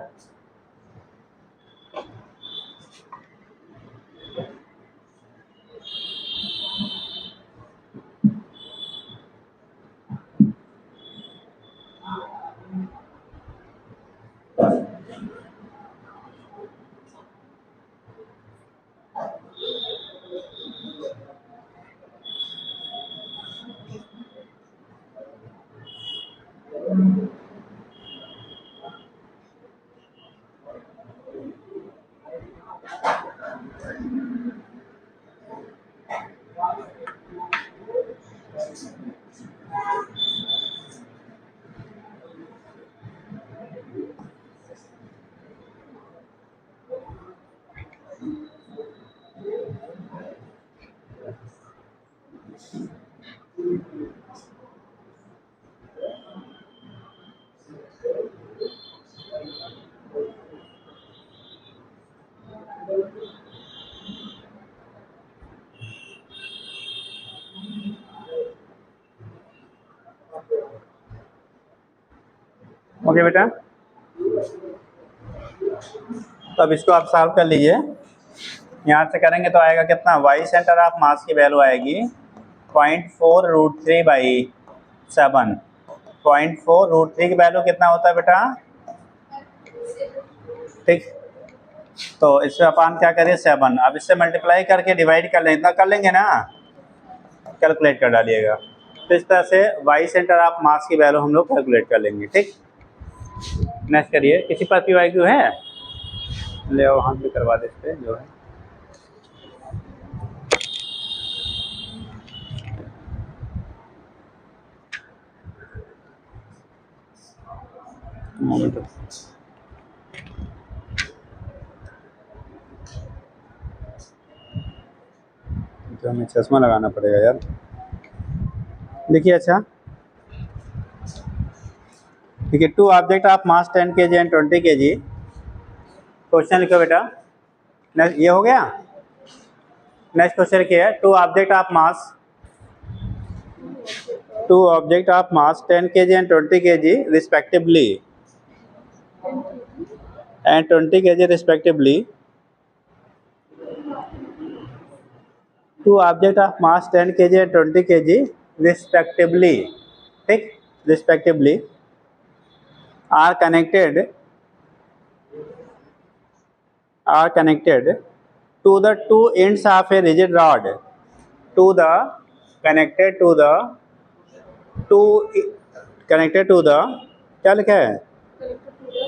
ओके बेटा, तो अब इसको आप सॉल्व कर लीजिए। यहाँ से करेंगे तो आएगा कितना, वाई सेंटर ऑफ मास की वैल्यू आएगी 0.4√3/7। 0.4√3 की वैल्यू कितना होता है बेटा? ठीक, तो इससे अपन क्या करें 7, अब इससे मल्टीप्लाई करके डिवाइड कर लेंगे, इतना कर लेंगे ना, कैलकुलेट कर डालिएगा। तो इस तरह से वाई सेंटर ऑफ मास की वैल्यू हम लोग कैलकुलेट कर लेंगे। ठीक, नेक्स्ट करिए। किसी पर PYQ है? ले आओ, हम भी करवा देते हैं जो है। तो हमें चश्मा लगाना पड़ेगा यार। देखिए, अच्छा ठीक है, 2 object of mass 10 kg and 20 kg। Question लिखो बेटा। नेक्स्ट, ये हो गया। नेक्स्ट क्वेश्चन क्या है, 2 object of mass 10 kg and 20 kg respectively and 20 kg respectively. 2 object of mass 10 kg and 20 kg respectively, ठीक, respectively are connected to the 2 ends of a rigid rod, connected to the क्या लिखा है,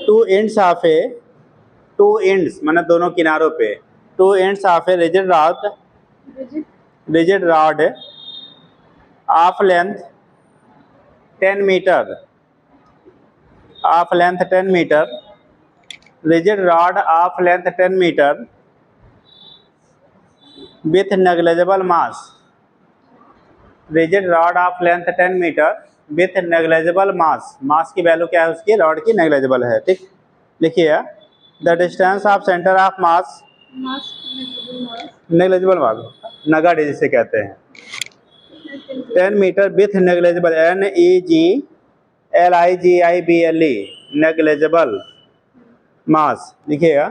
2 ends of a 2 ends मतलब दोनों किनारों पे 2 ends of a rigid rod of length 10 meter, rigid rod of length 10 meter with negligible mass, rigid rod of length 10 meter with negligible mass, मास की value क्या है उसकी, रॉड की नेग्लेजिबल है। ठीक, लिखिए the distance of centre of mass, negligible mass नगड़ जिसे कहते हैं, 10 metre with negligible, NEGLIGIBLE negligible mass. लिखिएगा,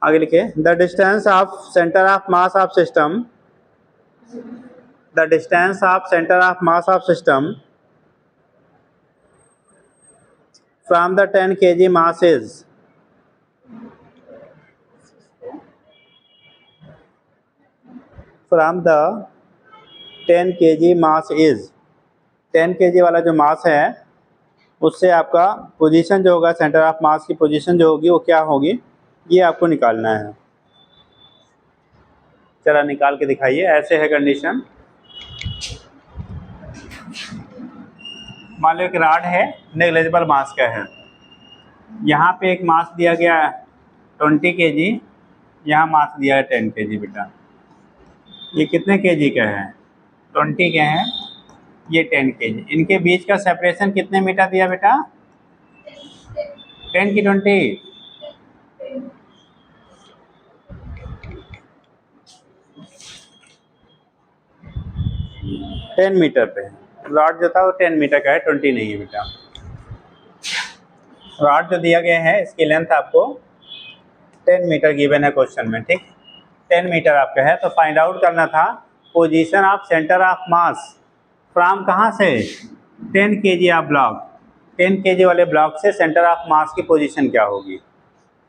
आगे लिखिए the distance of centre of mass of system, the distance of center of mass of system from the 10 kg mass is, from the 10 kg mass is, 10 kg वाला जो मास है उससे आपका position जो होगा, सेंटर ऑफ मास की पोजीशन जो होगी वो क्या होगी, ये आपको निकालना है। चला निकाल के दिखाइए। ऐसे है कंडीशन, मान लो एक रॉड है, नेग्लिजिबल मास का है, यहाँ पे एक मास दिया गया 20 kg, यहाँ मास दिया है 10 kg। बेटा ये कितने kg का है, 20 के हैं, ये 10 kg। इनके बीच का सेपरेशन कितने मीटर दिया बेटा, 10 की 20, टेन मीटर पे है। रॉड जो था वो 10 मीटर का है, 20 नहीं है बेटा। रॉड जो दिया गया है इसकी लेंथ आपको 10 मीटर गिवन है क्वेश्चन में, ठीक, 10 मीटर आपका है। तो फाइंड आउट करना था position of centre of mass from कहाँ से, 10 kg ऑफ ब्लॉक, 10 kg वाले ब्लॉक से सेंटर ऑफ मास की पोजीशन क्या होगी,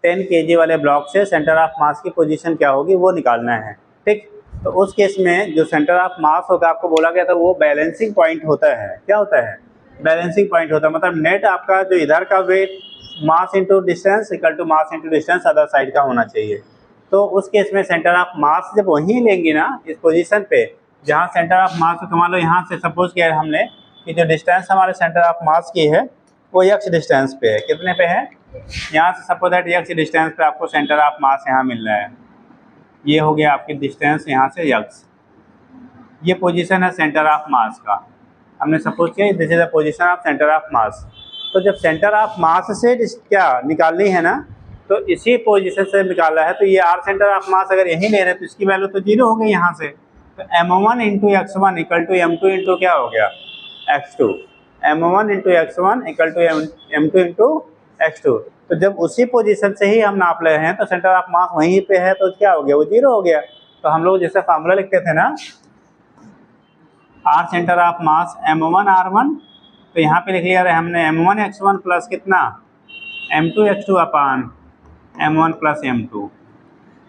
10 kg वाले ब्लॉक से सेंटर ऑफ मास की पोजीशन क्या होगी वो निकालना है, ठीक। तो उस केस में जो सेंटर ऑफ मास होगा, आपको बोला गया था वो बैलेंसिंग पॉइंट होता है। क्या होता है, बैलेंसिंग पॉइंट होता है, मतलब नेट आपका जो इधर का weight mass into distance equal to mass into distance other side का होना चाहिए। तो उस केस में सेंटर ऑफ मास जब वहीं लेंगी ना, इस पोजीशन पे जहाँ सेंटर ऑफ मास को, मान लो यहाँ से सपोज किया हमने कि जो डिस्टेंस हमारे सेंटर ऑफ मास की है वो x डिस्टेंस पे है, कितने पे है, यहाँ से सपोज दैट x डिस्टेंस पे आपको सेंटर ऑफ मास यहाँ मिल रहा है, ये हो गया आपकी डिस्टेंस यहाँ से x, ये पोजीशन है सेंटर ऑफ मास का। हमने सपोज किया this is the position of centre of मास। तो जब सेंटर ऑफ मास से क्या निकालनी है ना, तो इसी पोजीशन से निकाला है, तो ये r सेंटर ऑफ मास अगर यहीं ले रहे तो इसकी वैल्यू तो 0 हो गई यहाँ से। तो m1 into x1 equal to m2 into क्या हो गया, x2, m1 into x1 equal to m2 into x2। तो जब उसी पोजीशन से ही हम नाप रहे हैं तो सेंटर ऑफ मास वहीं पे है, तो क्या हो गया, वो 0 हो गया। तो हम लोग जैसे फार्मूला लिखते थे ना, r centre of mass m1 r1, तो यहाँ पे लिख लिया है हमने m1 x1 प्लस कितना m2 x2 अपान m1 प्लस m2।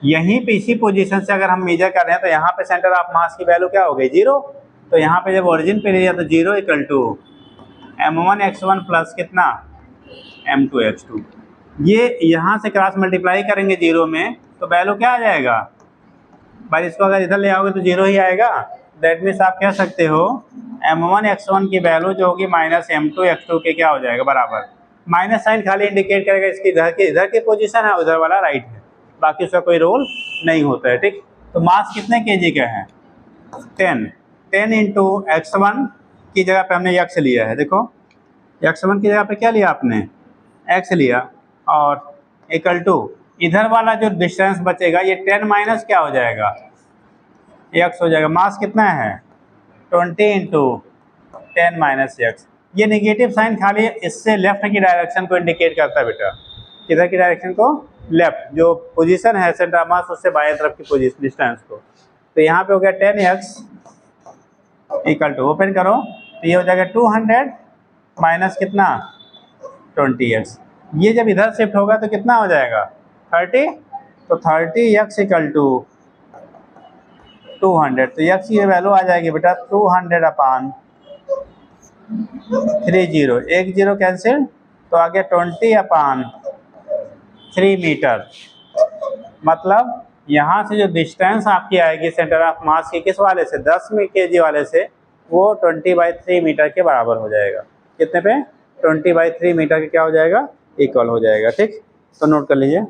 यहीं पे इसी पोजीशन से अगर हम मेजर कर रहे हैं तो यहाँ पे सेंटर ऑफ मास की वैल्यू क्या हो गई, 0। तो यहाँ पे जब ओरिजिन पे लिया तो 0 equal to m1 x1 plus कितना m2 x2। ये यहाँ से क्रॉस मल्टीप्लाई करेंगे 0 में तो वैल्यू क्या आ जाएगा भाई, इसको अगर इधर ले आओगे तो 0 ही आएगा। दैट मीन्स आप कह सकते हो m1 x1 की वैल्यू जो होगी माइनस m2 x2 के क्या हो जाएगा बराबर। माइनस साइन खाली इंडिकेट करेगा इसकी इधर की पोजीशन है, उधर वाला राइट है, बाकी उसका कोई रोल नहीं होता है, ठीक। तो मास कितने kg का है, 10 इंटू x1 की जगह पे हमने x लिया है, देखो x1 की जगह पे क्या लिया आपने, x लिया, और इक्वल टू इधर वाला जो डिस्टेंस बचेगा ये 10 माइनस क्या हो जाएगा, x हो जाएगा। मास कितना है 20 इंटू 10 माइनस x। ये नेगेटिव साइन खाली इससे लेफ्ट की डायरेक्शन को इंडिकेट करता है बेटा, किधर की डायरेक्शन को, लेफ्ट, जो पोजीशन है सेंटर मास उससे बाएं तरफ की पोजीशन डिस्टेंस को। तो यहाँ पे हो गया 10x इक्वल टू, ओपन करो तो ये हो जाएगा 200 माइनस कितना 20x। ये जब इधर शिफ्ट होगा तो कितना हो जाएगा 30, तो 30x इक्वल टू 200। तो x की वैल्यू आ जाएगी बेटा 200 अपान 30, एक जीरो कैंसिल, तो आ गया 20 अपान 3 मीटर। मतलब यहाँ से जो डिस्टेंस आपकी आएगी सेंटर ऑफ मास की किस वाले से, 10 kg वाले से, वो 20/3 मीटर के बराबर हो जाएगा। कितने पे, 20/3 मीटर के क्या हो जाएगा, इक्वल हो जाएगा, ठीक। तो नोट कर लीजिए,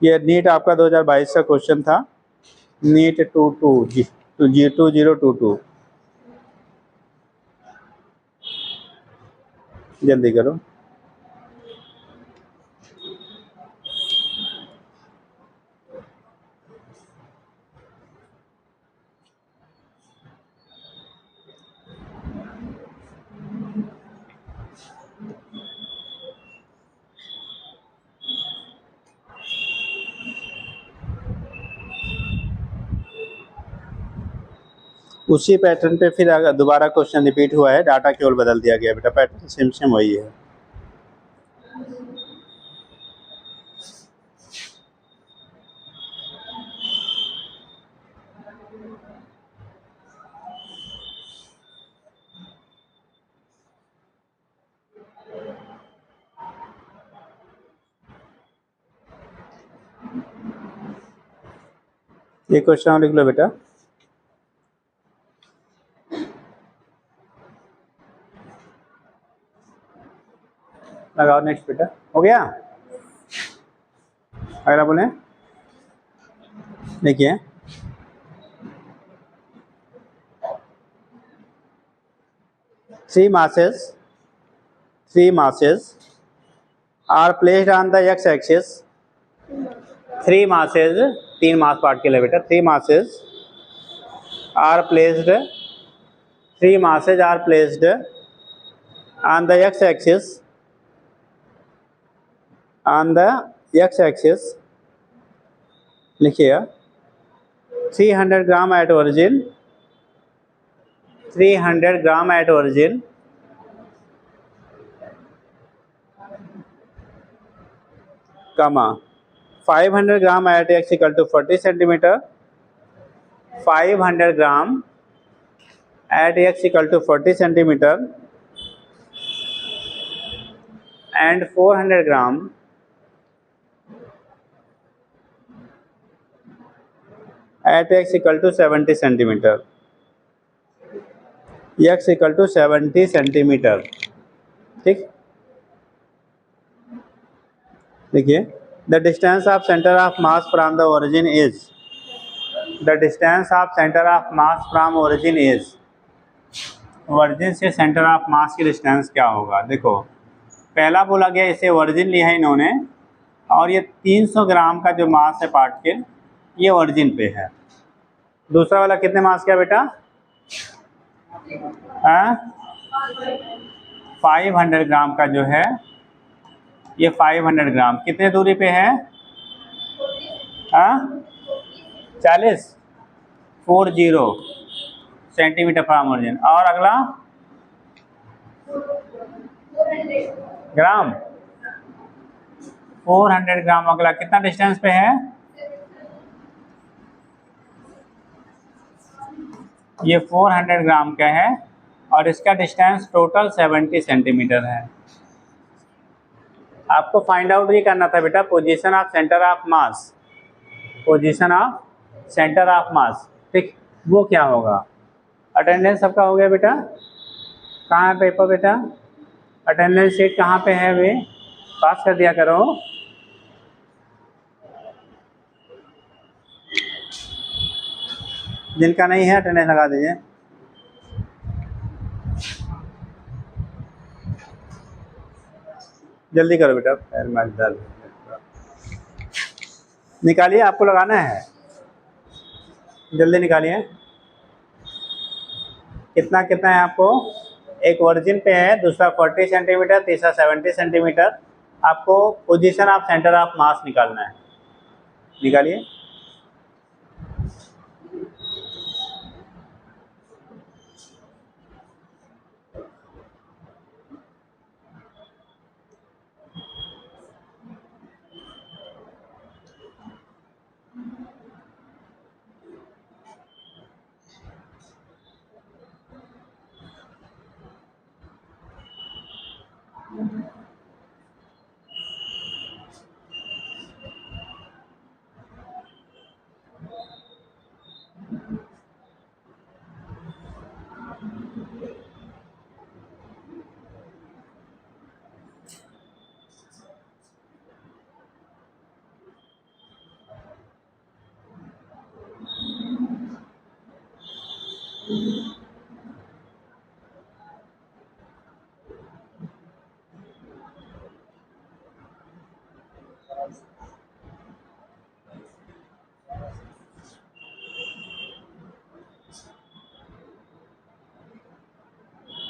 ये नीट आपका 2022 का क्वेश्चन था, नीट 2022। जल्दी करो। उसी पैटर्न पे फिर अगर दोबारा क्वेश्चन रिपीट हुआ है, डाटा केवल बदल दिया गया बेटा, पैटर्न सेम वही है। ये क्वेश्चन लिख लो बेटा। लगाओ नेक्स्ट बेटा। हो गया? अगला बोले, देखिए three masses are placed on the x-axis. Three masses, तीन मास पार्ट के लिए बेटा, three masses are placed on the x-axis, लिखिए 300 ग्राम at origin, 300 gram at origin, comma 500 gram at x equal to 40 centimeter, 500 gram at x equal to 40 centimeter and 400 gram at x equal to 70 centimeter, x equal to 70 centimeter। ठीक, देखिए the distance of center of mass from the origin is, the distance of center of mass from origin is, virgin से centre of मास की distance क्या होगा। देखो पहला बोला गया, इसे वर्जिन लिया है इन्होंने, और ये 300 ग्राम का जो मास है पार्ट के, ये वर्जिन पे है। दूसरा वाला कितने मास का बेटा? 500 ग्राम का जो है, ये 500 ग्राम कितने दूरी पे है? 40 सेंटीमीटर फ्रॉम ओरिजिन। और अगला ग्राम, 400 ग्राम अगला कितना डिस्टेंस पे है? ये 400 ग्राम का है और इसका डिस्टेंस टोटल 70 सेंटीमीटर है। आपको फाइंड आउट ये करना था बेटा, position of centre of mass, position of centre of मास। ठीक, वो क्या होगा? अटेंडेंस सबका हो गया बेटा? कहाँ है पेपर बेटा? अटेंडेंस शीट कहाँ पे है? वे पास कर दिया करो। जिनका नहीं है अटेंडेंस लगा दीजिए। जल्दी करो बेटा, पैर में दर्द निकालिए, आपको लगाना है, जल्दी निकालिए। कितना कितना है आपको? एक वर्जिन पे है, दूसरा 40 सेंटीमीटर, तीसरा 70 सेंटीमीटर। आपको पोजीशन ऑफ सेंटर ऑफ मास निकालना है, निकालिए।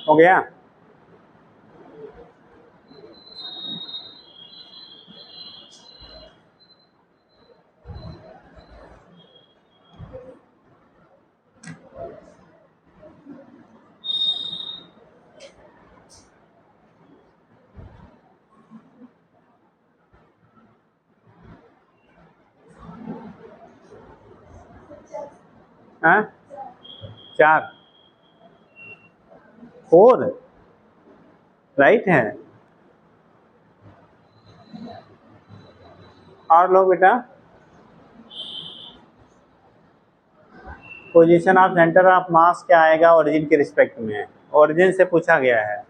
हो गया? हाँ 4 4 राइट है। और लो बेटा, पोजीशन ऑफ सेंटर ऑफ मास क्या आएगा ओरिजिन के रिस्पेक्ट में, ओरिजिन से पूछा गया है।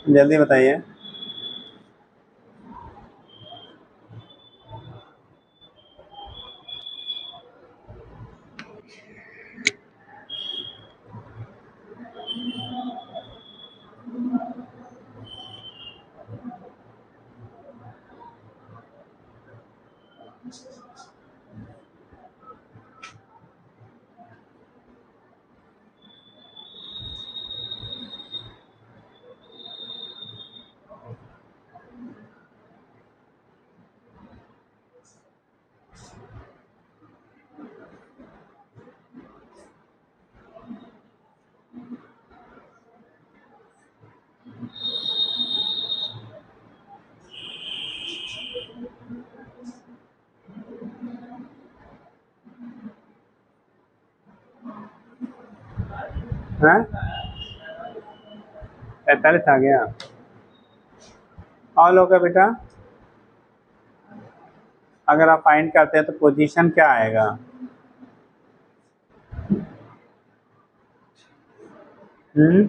जल्दी बताइए। हाँ 45 आ गया। और लोग का बेटा, अगर आप फाइंड करते हैं तो पोजीशन क्या आएगा? हम्म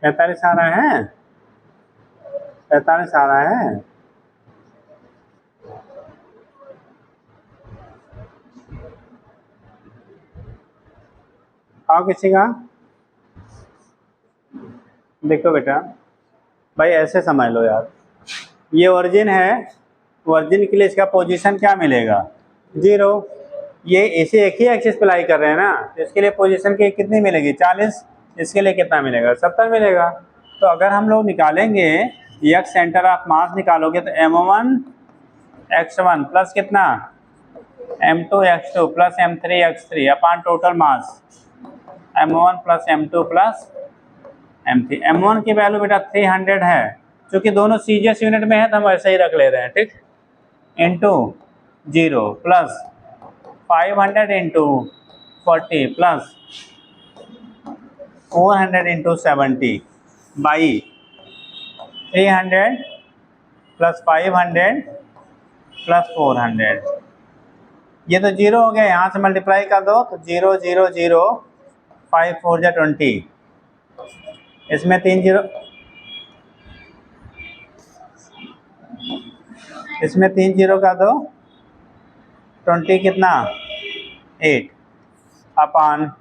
45 आ रहा है, 45 आ रहा है। और किसी का? देखो बेटा, भाई ऐसे समझ लो यार, ये ओरिजिन है, ओरिजिन के लिए इसका पोजीशन क्या मिलेगा? 0। ये इसे एक ही एक्सिस पे लाई कर रहे हैं ना, तो इसके लिए पोजीशन की कितनी मिलेगी? 40। इसके लिए कितना मिलेगा? 70 मिलेगा। तो अगर हम लोग निकालेंगे एक्स सेंटर ऑफ मास निकालोगे तो m1 x1 प्लस कितना m2 x2 plus m3 x3 upon total mass m1 plus m2 plus m3। m1 की वैल्यू बेटा 300 है, क्योंकि दोनों सीजीएस यूनिट में है तो हम ऐसे ही रख ले रहे हैं, ठीक। Into 0 plus 500 into 40 plus 400 into 70 by 300 plus 500 plus 400। ये तो 0 हो गया, यहाँ से मल्टीप्लाई कर दो तो 0 0 0 5 4 जा 20, इसमें 3 0, इसमें 3 0 का दो 20 कितना 8 अपान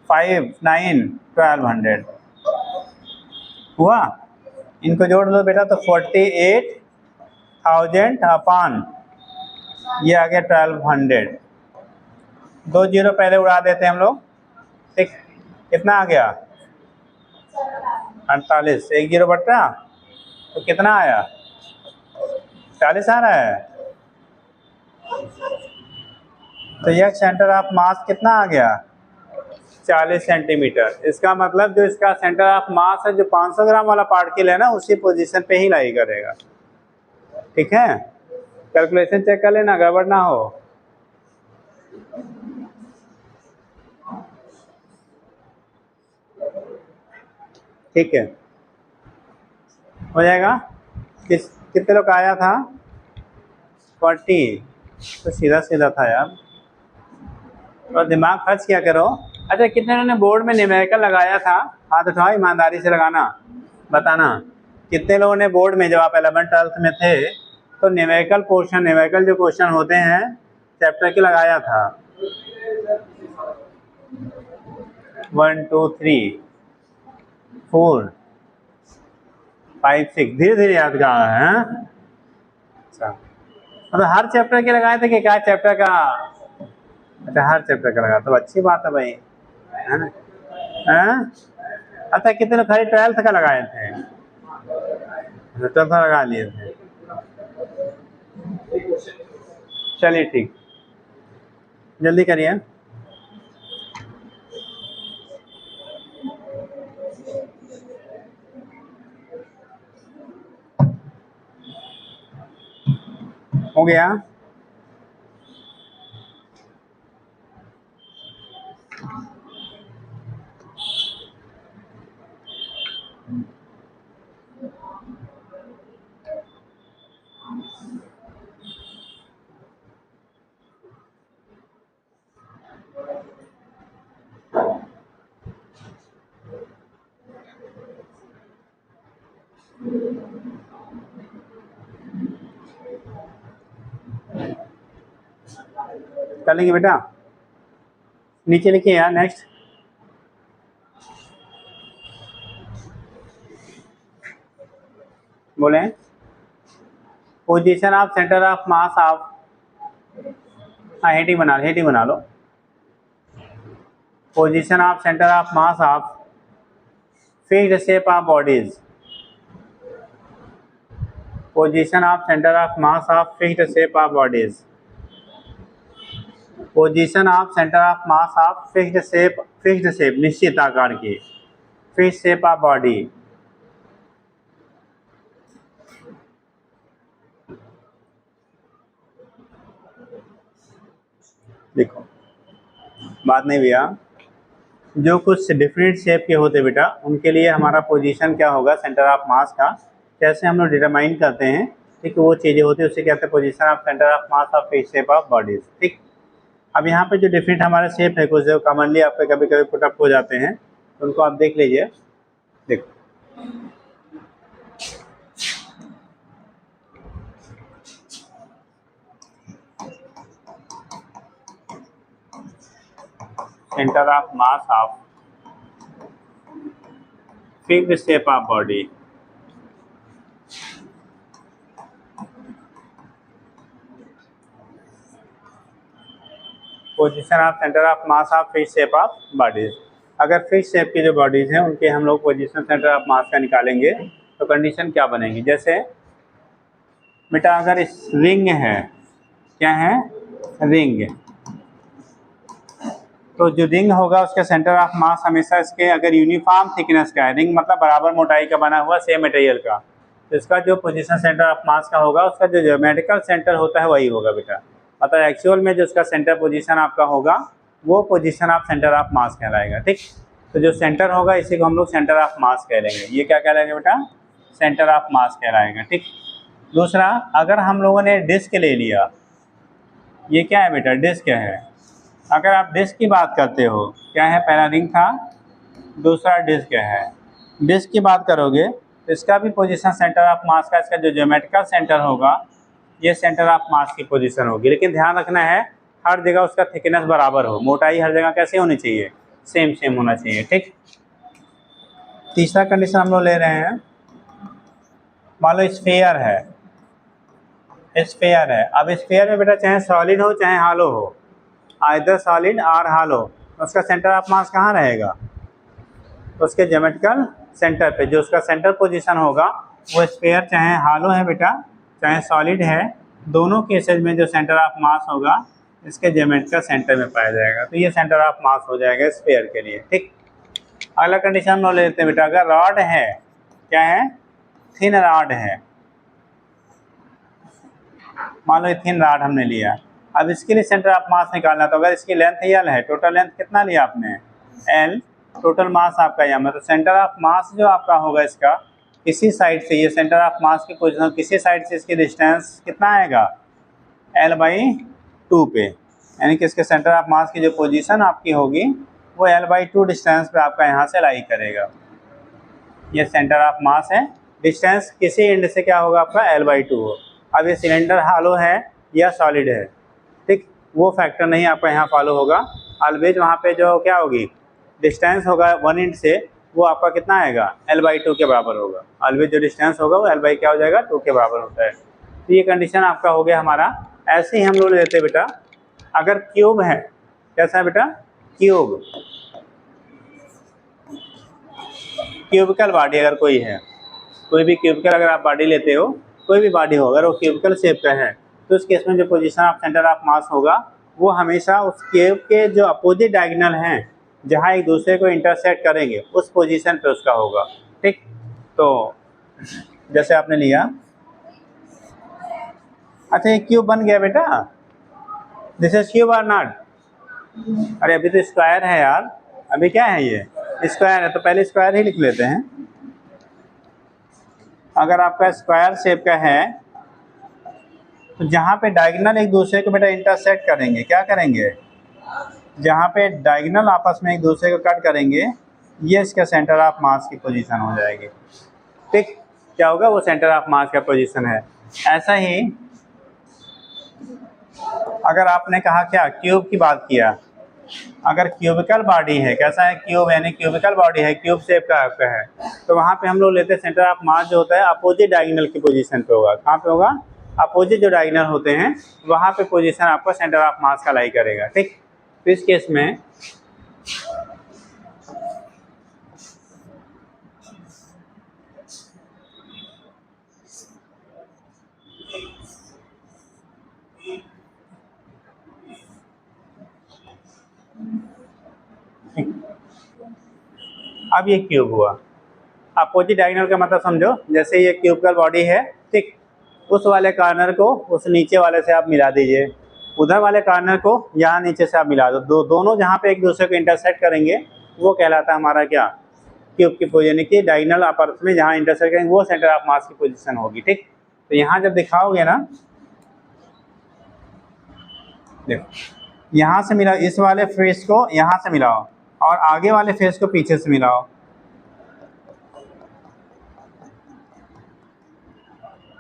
5 9 1200 हुआ। इनको जोड़ दो बेटा तो 48,000 अपान ये आ गया 1200। 2 0 पहले उड़ा देते हैं हम लोग, ठीक। कितना आ गया? 48। 1 0 बटा तो कितना आया? 40 आ रहा है। तो यह सेंटर ऑफ मास कितना आ गया? 40 सेंटीमीटर। इसका मतलब जो इसका सेंटर ऑफ मास है, जो 500 ग्राम वाला पार्टिकल है ना, उसी पोजीशन पे ही लाई करेगा, ठीक है। कैलकुलेशन चेक कर लेना, गड़बड़ ना हो। ठीक है, हो जाएगा। कितने लोग आया था? 40। तो सीधा सीधा था यार, तो दिमाग खर्च किया करो। अच्छा, कितने ने बोर्ड में न्यूमेरिकल लगाया था? हाथ उठाओ, ईमानदारी से लगाना, बताना कितने लोगों ने बोर्ड में, जब आप 11th 12th में थे तो न्यूमेरिकल पोर्शन, न्यूमेरिकल जो क्वेश्चन होते हैं चैप्टर के लगाया था? 1 2 3 4 5 6 धीरे धीरे याद करा है। अच्छा, मतलब हर चैप्टर के लगाए थे कि क्या चैप्टर का? अच्छा, हर चैप्टर का लगा, तो अच्छी बात है भाई, है ना? हाँ? अच्छा, कितने खाली 12th का लगाए थे? 12th का लगा लिए थे। चलिए ठीक, जल्दी करिए। हो गया? कर लेंगे बेटा? नीचे लिखिए यार, नेक्स्ट। बोले position of centre of mass of, हाँ हेडिंग बना लो। Position of centre of mass of fixed shape of bodies. Position of centre of mass of fixed shape of bodies. Position of centre of mass of fixed shape निश्चित आकार की, fixed shape of body. देखो बात नहीं भैया, जो कुछ different shape के होते बेटा, उनके लिए हमारा पोजीशन क्या होगा सेंटर ऑफ मास का, कैसे हम लोग डिटरमाइन करते हैं, ठीक है, वो चीज़ें होती है, उसे कहते हैं position of centre of mass of fixed shape of bodies. ठीक, अब यहाँ पे जो डिफरेंट हमारे शेप है, कुछ जो कॉमनली आपके कभी कभी पुटअप हो जाते हैं, तो उनको आप देख लीजिए। देखो centre of mass of fixed shape of body. Position of centre of mass of fixed shape of bodies. अगर फिक्स्ड शेप की जो बॉडीज हैं उनके हम लोग पोजीशन सेंटर ऑफ मास का निकालेंगे तो कंडीशन क्या बनेगी? जैसे बेटा अगर इस रिंग है, क्या है? रिंग। तो जो रिंग होगा उसका सेंटर ऑफ मास हमेशा इसके अगर यूनिफॉर्म थिकनेस का है, रिंग मतलब बराबर मोटाई का बना हुआ सेम मटेरियल का, तो इसका जो पोजीशन सेंटर ऑफ मास का होगा उसका जो ज्योमेट्रिकल सेंटर होता है वही होगा बेटा। मतलब एक्चुअल में जो उसका सेंटर पोजीशन आपका होगा वो पोजीशन ऑफ सेंटर ऑफ मास कहलाएगा। ठीक, तो जो सेंटर होगा इसी को हम लोग सेंटर ऑफ मास कह लेंगे। ये क्या कहलाएगा बेटा? सेंटर ऑफ मास कहलाएगा। ठीक, दूसरा अगर हम लोगों ने डिस्क ले लिया, ये क्या है बेटा? डिस्क है। अगर आप डिस्क की बात करते हो, क्या है? पहला रिंग था, दूसरा डिस्क है। डिस्क की बात करोगे तो इसका भी पोजीशन सेंटर ऑफ मास का, इसका जो ज्योमेट्रिकल सेंटर होगा ये सेंटर ऑफ मास की पोजीशन होगी। लेकिन ध्यान रखना है हर जगह उसका थिकनेस बराबर हो, मोटाई हर जगह कैसे होनी चाहिए? सेम सेम होना चाहिए। ठीक, तीसरा कंडीशन हम लोग ले रहे हैं, मान लो स्फीयर है, स्फीयर है। अब स्फीयर में बेटा चाहे सॉलिड हो चाहे हालो हो, आइदर सॉलिड और हालो, उसका सेंटर ऑफ मास कहाँ रहेगा? उसके ज्योमेट्रिकल सेंटर पे। जो उसका सेंटर पोजीशन होगा वो स्फीयर चाहे हालो है बेटा चाहे सॉलिड है, दोनों केसेज में जो सेंटर ऑफ मास होगा इसके ज्योमेट्रिकल सेंटर में पाया जाएगा। तो ये सेंटर ऑफ मास हो जाएगा स्फीयर के लिए। ठीक, अगला कंडीशन हम लोग लेते हैं बेटा, अगर रॉड है, क्या है? थिन रॉड है, मान लो थिन रॉड हमने लिया। अब इसके लिए सेंटर ऑफ मास निकालना, तो अगर इसकी लेंथ एल है, टोटल लेंथ कितना लिया आपने? एल, टोटल मास आपका यहाँ, मतलब सेंटर ऑफ मास जो आपका होगा इसका किसी साइड से, ये सेंटर ऑफ मास की पोजीशन किसी साइड से इसकी डिस्टेंस कितना आएगा? L/2 पे, यानी कि इसके सेंटर ऑफ मास की जो पोजीशन आपकी होगी वो L/2 डिस्टेंस पे आपका यहाँ से लाई करेगा। ये सेंटर ऑफ मास है, डिस्टेंस किसी एंड से क्या होगा आपका? L/2 हो। अब ये सिलेंडर हालो है या सॉलिड है, ठीक, वो फैक्टर नहीं आपका यहाँ फॉलो होगा। ऑलवेज वहाँ पे जो क्या होगी डिस्टेंस होगा वन एंड से, वो आपका कितना आएगा? L/2 के बराबर होगा। ऑलवेज जो डिस्टेंस होगा वो L/2 क्या हो जाएगा? 2 के बराबर होता है। तो ये कंडीशन आपका हो गया हमारा। ऐसे ही हम लोग लेते हैं बेटा, अगर क्यूब है, कैसा है बेटा, क्यूब, क्यूबिकल बॉडी अगर कोई है, कोई भी क्यूबिकल अगर आप बॉडी लेते हो, कोई भी बॉडी हो अगर वो क्यूबिकल शेप का है, तो उस केस में जो पोजीशन ऑफ सेंटर ऑफ मास होगा वो हमेशा उस क्यूब के जो अपोजिट डायगोनल हैं, जहाँ एक दूसरे को इंटरसेक्ट करेंगे, उस पोजीशन पे उसका होगा। ठीक, तो जैसे आपने लिया, अच्छा ये क्यूब बन गया बेटा, दिस इज क्यूब और नॉट? अरे अभी तो स्क्वायर है यार, अभी क्या है ये, स्क्वायर है, तो पहले स्क्वायर ही लिख लेते हैं। अगर आपका स्क्वायर शेप का है तो जहाँ पे डायगोनल एक दूसरे को बेटा इंटरसेक्ट करेंगे, क्या करेंगे, जहाँ पे डायगोनल आपस में एक दूसरे को कट करेंगे, ये इसका सेंटर ऑफ मास की पोजीशन हो जाएगी। ठीक, क्या होगा, वो सेंटर ऑफ मास का पोजीशन है। ऐसा ही अगर आपने कहा क्या, क्यूब की बात किया, अगर क्यूबिकल बॉडी है, कैसा है, क्यूब यानी क्यूबिकल बॉडी है, क्यूब शेप का आपका है, तो वहाँ पे हम लोग लेते हैं सेंटर ऑफ मास जो होता है अपोजिट डायगोनल की पोजीशन पे होगा। कहाँ पे होगा, अपोजिट जो डायगोनल होते हैं वहाँ पे पोजीशन आपका सेंटर ऑफ मास का लाई करेगा। ठीक, तो इस केस में अब ये क्यूब हुआ, अपोजिट डायगोनल का मतलब समझो, जैसे ये क्यूबिकल बॉडी है, ठीक, उस वाले कॉर्नर को उस नीचे वाले से आप मिला दीजिए, उधर वाले कॉर्नर को यहाँ नीचे से आप मिला दो, दोनों जहाँ पे एक दूसरे को इंटरसेक्ट करेंगे वो कहलाता है हमारा क्या, क्यूब की पोजीशन की डायगोनल आपस में जहाँ इंटरसेक्ट करेंगे वो सेंटर ऑफ मास की पोजीशन होगी। ठीक, तो यहाँ जब दिखाओगे ना, देखो यहाँ से मिला, इस वाले फेस को यहाँ से मिलाओ और आगे वाले फेस को पीछे से मिलाओ,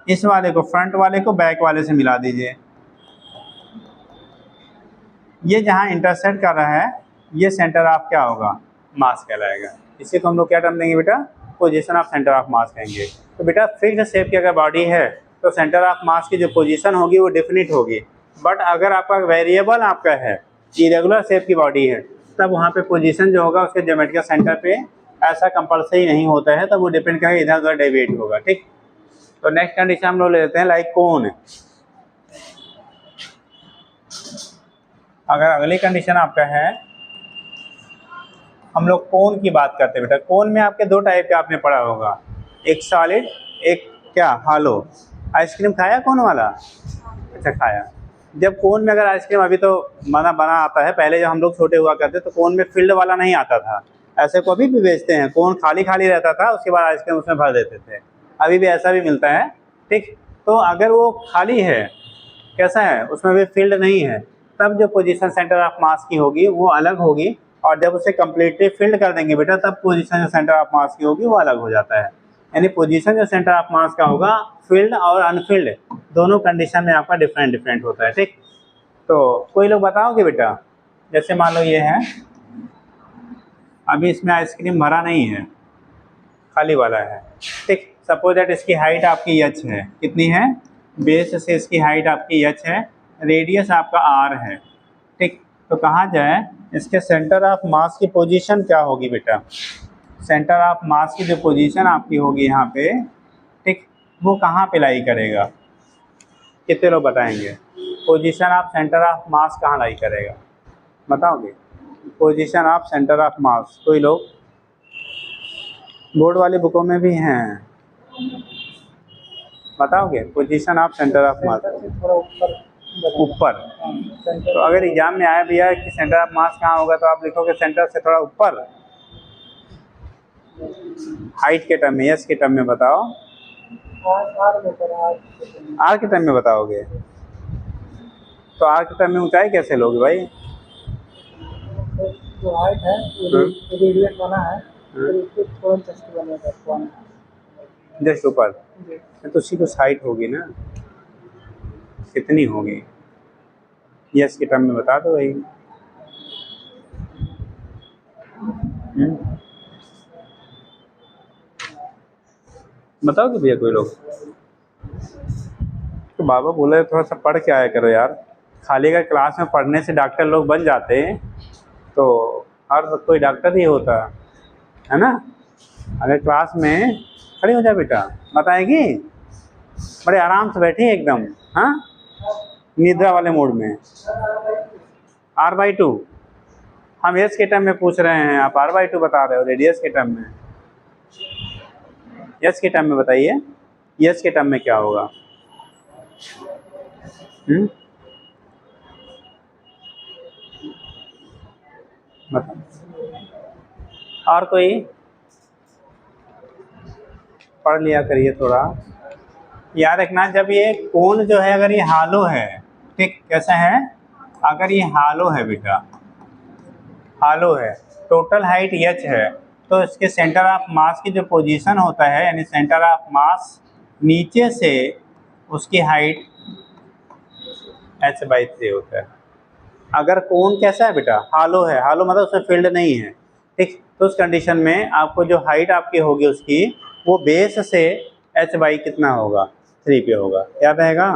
इस वाले को फ्रंट वाले को बैक वाले से मिला दीजिए। ये जहाँ इंटरसेक्ट कर रहा है ये सेंटर ऑफ क्या होगा, मास कहलाएगा। इसी को हम लोग क्या टर्म देंगे बेटा, पोजीशन ऑफ सेंटर ऑफ मास कहेंगे। तो बेटा फिक्स्ड शेप की अगर बॉडी है तो सेंटर ऑफ मास की जो पोजीशन होगी वो डिफिनिट होगी, बट अगर आपका वेरिएबल आपका है, इरेगुलर शेप की बॉडी है, तब वहाँ पे पोजीशन जो होगा उसके ज्योमेट्रिकल सेंटर पे ऐसा कंपल्सरी नहीं होता है, तब वो डिपेंड करेगा, इधर उधर डेविएट होगा। ठीक, तो नेक्स्ट कंडीशन हम लोग ले लेते हैं लाइक कोन। अगर अगली कंडीशन आपका है, हम लोग कोन की बात करते हैं बेटा। कोन में आपके दो टाइप का आपने पढ़ा होगा, एक सॉलिड, एक क्या, हॉलो। आइसक्रीम खाया कोन वाला? अच्छा खाया। जब कोन में अगर आइसक्रीम, अभी तो बना आता है, पहले जब हम लोग छोटे हुआ करते तो कोन में फील्ड वाला नहीं आता था, ऐसे को अभी भी बेचते हैं, कोन खाली खाली रहता था, उसके बाद आइसक्रीम उसमें भर देते थे, अभी भी ऐसा भी मिलता है। ठीक, तो अगर वो खाली है, कैसा है, उसमें भी फील्ड नहीं है, तब जो पोजीशन सेंटर ऑफ मास की होगी वो अलग होगी, और जब उसे कम्प्लीटली फिल्ड कर देंगे बेटा तब पोजीशन जो सेंटर ऑफ मास की होगी वो अलग हो जाता है। यानी पोजीशन जो सेंटर ऑफ मास का होगा फील्ड और अनफील्ड दोनों कंडीशन में आपका डिफरेंट डिफरेंट होता है। ठीक, तो कोई लोग बताओगे बेटा, जैसे मान लो ये है, अभी इसमें आइसक्रीम भरा नहीं है, खाली वाला है। ठीक, सपोज दैट इसकी हाइट आपकी एच है, कितनी है, बेस से इसकी हाइट आपकी एच है, रेडियस आपका आर है। ठीक, तो कहा जाए इसके सेंटर ऑफ मास की पोजीशन क्या होगी बेटा, सेंटर ऑफ मास की जो पोजीशन आपकी होगी यहाँ पे, ठीक, वो कहाँ पे लाई करेगा, कितने लोग बताएंगे, पोजीशन ऑफ सेंटर ऑफ मास कहाँ लाई करेगा, बताओगे, पोजीशन ऑफ सेंटर ऑफ मास, कोई लोग, बोर्ड वाली बुकों में भी हैं, बताओगे, पोजीशन ऑफ सेंटर ऑफ मास ऊपर। तो अगर एग्जाम में आया भैया कि सेंटर ऑफ मास कहाँ होगा, तो आप लिखोगे सेंटर से थोड़ा ऊपर। हाइट के टर्म में, यस के टर्म में बताओ, आर के टर्म में बताओगे, तो आर के टर्म में ऊंचाई कैसे लोगे भाई, जो हाइट है रेडियस बना है, जस्ट ऊपर, तो उसकी कुछ हाइट होगी ना, कितनी होगी, यस के टर्म में बता दो भाई। बताओ कि भैया कोई लोग, तो बाबा बोले थोड़ा सा पढ़ के आया करो यार, खाली अगर क्लास में पढ़ने से डॉक्टर लोग बन जाते तो हर कोई डॉक्टर ही होता है ना। अगर क्लास में खड़ी हो जाए बेटा, बताएगी, बड़े आराम से बैठी एकदम, हाँ, निद्रा वाले मोड में। r/2 हम एस के टर्म में पूछ रहे हैं, आप r/2 बता रहे हो रेडियस के टर्म में। एस के टर्म में बताइए, एस के टर्म में क्या होगा? बताओ। और कोई पढ़ लिया करिए थोड़ा, याद रखना। जब ये कोण जो है अगर ये हालो है, ठीक, कैसा है? अगर ये हालो है बेटा, हालो है, टोटल हाइट h है, तो इसके सेंटर ऑफ मास की जो पोजीशन होता है, यानी सेंटर ऑफ मास नीचे से उसकी हाइट h/3 होता है। अगर कोण कैसा है बेटा? हालो है, हालो मतलब उसमें फील्ड नहीं है, ठीक, तो उस कंडीशन में आपको जो हाइट आपकी होगी उसकी, वो बेस से h/ कितना होगा? 3 पे होगा। याद रहेगा?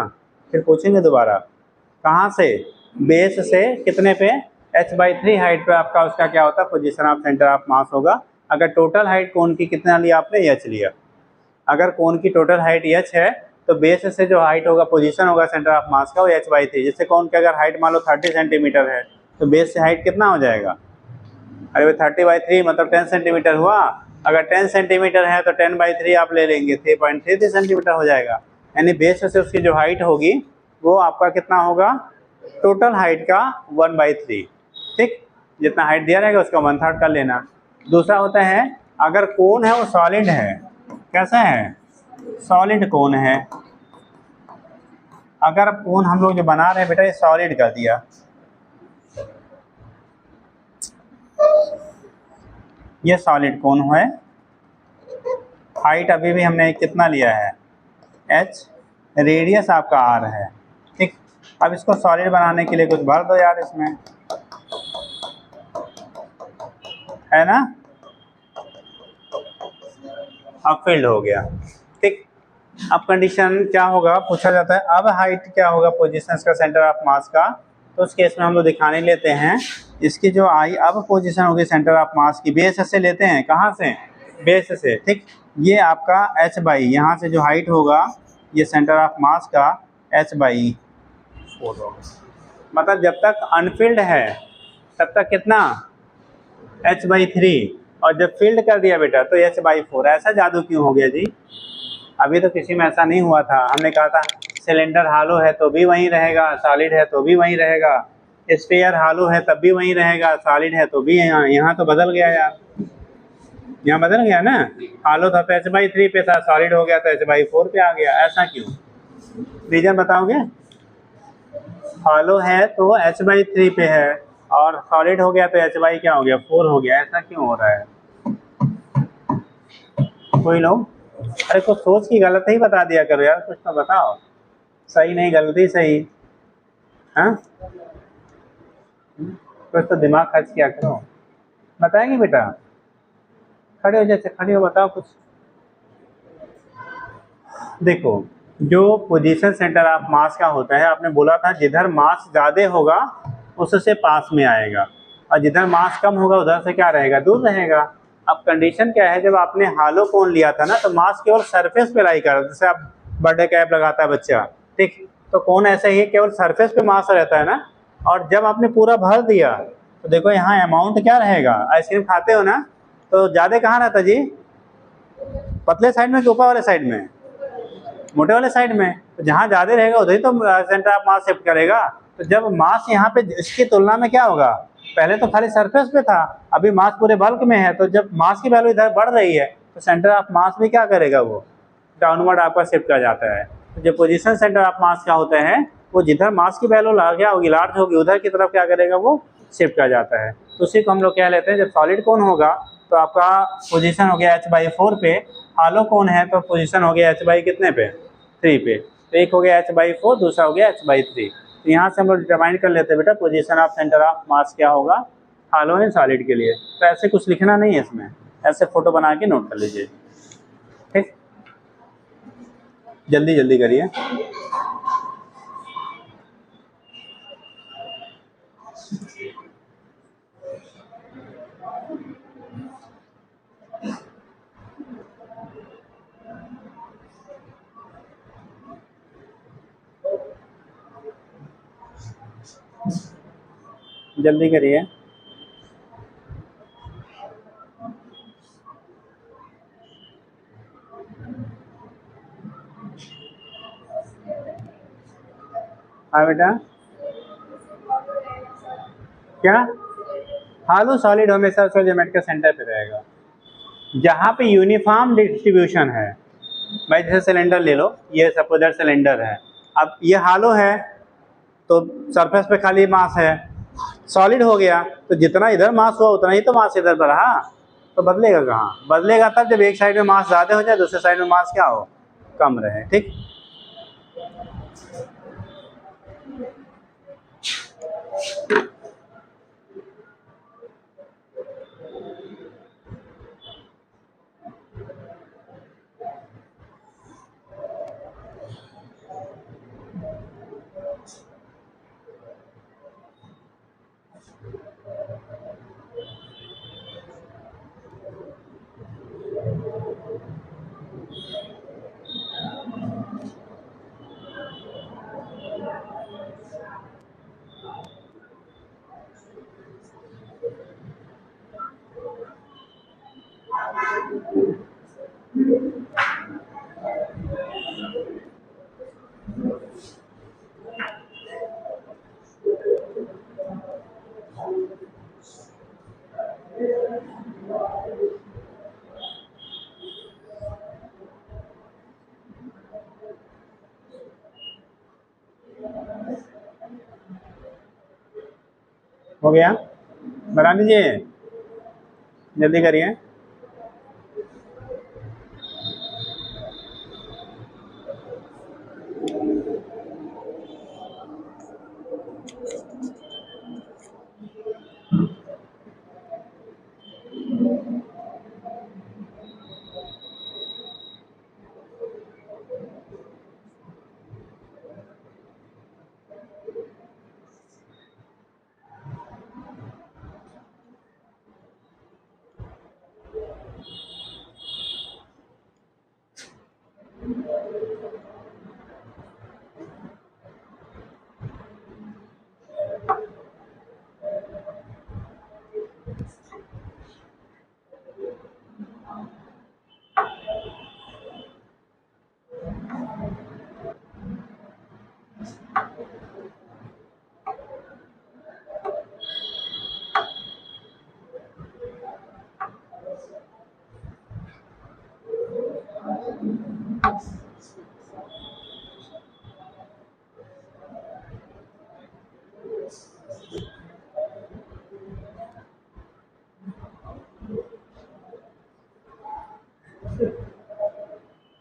फिर पूछेंगे दोबारा, कहाँ से? बेस से कितने पे? h/3 हाइट पे आपका उसका क्या होता है? पोजीशन ऑफ सेंटर ऑफ मास होगा। अगर टोटल हाइट कोण की कितना लिया आपने? h लिया। अगर कोण की टोटल हाइट h है तो बेस से जो हाइट होगा, पोजीशन होगा सेंटर ऑफ मास का, वो h/3। जैसे कोण की अगर हाइट मान लो 30 सेंटीमीटर है तो बेस से हाइट कितना हो जाएगा? अरे भाई 30/3 मतलब 10 सेंटीमीटर हुआ। अगर 10 सेंटीमीटर है तो 10/3 आप ले लेंगे, 3.33 सेंटीमीटर हो जाएगा। यानी बेस से उसकी जो हाइट होगी वो आपका कितना होगा? टोटल हाइट का 1/3, ठीक, जितना हाइट दिया रहेगा उसका 1/3 कर लेना। दूसरा होता है अगर कोण है वो सॉलिड है, कैसा है? सॉलिड कोण है। अगर कोण हम लोग जो बना रहे हैं बेटा ये सॉलिड कर दिया, ये सॉलिड कोण है, हाइट अभी भी हमने कितना लिया है? h, रेडियस आपका r है, ठीक। अब इसको सॉलिड बनाने के लिए कुछ भर दो यार इसमें, है ना। अब फील्ड हो गया, ठीक। अब कंडीशन क्या होगा पूछा जाता है, अब हाइट क्या होगा पोजीशन का सेंटर ऑफ मास का? तो उस केस में हम लोग दिखाने लेते हैं इसकी जो आई अब पोजीशन होगी सेंटर ऑफ मास की, बेस से लेते हैं। कहाँ से? बेस से, ठीक। ये आपका h/, यहाँ से जो हाइट होगा ये सेंटर ऑफ मास का h/4 होगा। मतलब जब तक अनफिल्ड है तब तक कितना? h/3, और जब फील्ड कर दिया बेटा तो h/4। ऐसा जादू क्यों हो गया जी? अभी तो किसी में ऐसा नहीं हुआ था। हमने कहा था सिलेंडर हालो है तो भी वहीं रहेगा, सॉलिड है तो भी वहीं रहेगा, स्फीयर हालो है तब भी वहीं रहेगा, सॉलिड है तो भी यहाँ तो बदल गया यार, यहाँ बदल गया ना। हालो था तो h/3 पे था, सॉलिड हो गया तो h/4 पे आ गया। ऐसा क्यों? रीजन बताओगे? हालो है तो h/3 पे है और सॉलिड हो गया तो h/ क्या हो गया? 4 हो गया। ऐसा क्यों हो रहा है? कोई लोग, अरे कुछ सोच की गलत ही बता दिया करो यार, कुछ तो बताओ, सही नहीं गलती सही, हाँ, कुछ तो दिमाग खर्च किया करो। बताएंगे बेटा? खड़े हो, जैसे खड़े हो, बताओ कुछ। देखो, जो पोजीशन सेंटर ऑफ मास का होता है, आपने बोला था जिधर मास ज़्यादा होगा उससे पास में आएगा, और जिधर मास कम होगा उधर से क्या रहेगा? दूर रहेगा। अब कंडीशन क्या है, जब आपने हालो कोण लिया था ना तो मास केवल सरफेस पे लाई कर रहा था। जैसे आप बर्थडे कैप लगाता है बच्चा, ठीक, तो कोण ऐसे ही केवल सरफेस पे मास रहता है ना। और जब आपने पूरा भर दिया तो देखो यहाँ अमाउंट क्या रहेगा? आइसक्रीम खाते हो ना तो ज़्यादा कहाँ रहता जी? पतले साइड में कि ऊपर वाले साइड में? मोटे वाले साइड में। तो जहाँ ज़्यादा रहेगा उधर ही तो सेंटर ऑफ मास शिफ्ट करेगा। तो जब मास यहाँ पे इसकी तुलना में क्या होगा? पहले तो खाली सरफेस पे था, अभी मास पूरे बल्क में है, तो जब मास की वैल्यू इधर बढ़ रही है तो सेंटर ऑफ मास भी क्या करेगा? वो डाउनवर्ड आपका शिफ्ट कर जाता है। तो जो पोजीशन सेंटर ऑफ मास का होता है वो जिधर मास की वैल्यू क्या होगी? लार्ज होगी, उधर की तरफ क्या करेगा? वो शिफ्ट कर जाता है। तो उसी को हम लोग कह लेते हैं, जब सॉलिड कोण होगा तो आपका पोजीशन हो गया h/4 पे, हालो कोण है तो पोजीशन हो गया h/ कितने पे? 3 पे। तो एक हो गया h/4, दूसरा हो गया h/3। तो यहाँ से हम लोग डिटरमाइन कर लेते हैं बेटा पोजीशन ऑफ सेंटर ऑफ मास क्या होगा हालो एंड सॉलिड के लिए। तो ऐसे कुछ लिखना नहीं है इसमें, ऐसे फोटो बना के नोट कर लीजिए, ठीक। जल्दी जल्दी करिए। जल्दी करिए। हाँ बेटा, क्या? हालो सॉलिड हमेशा उसका ज्योमेट्रिकल सेंटर पे रहेगा जहाँ पे यूनिफॉर्म डिस्ट्रीब्यूशन है। भाई जैसे सिलेंडर ले लो, ये सपोजर सिलेंडर है, अब ये हालो है तो सरफेस पे खाली मास है। सॉलिड हो गया तो जितना इधर मास हुआ उतना ही तो मास इधर बढ़ा, तो बदलेगा कहाँ? बदलेगा तब जब एक साइड में मास ज़्यादा हो जाए, दूसरे साइड में मास क्या हो, कम रहे। ठीक, हो गया? बना दीजिए, जल्दी करिए।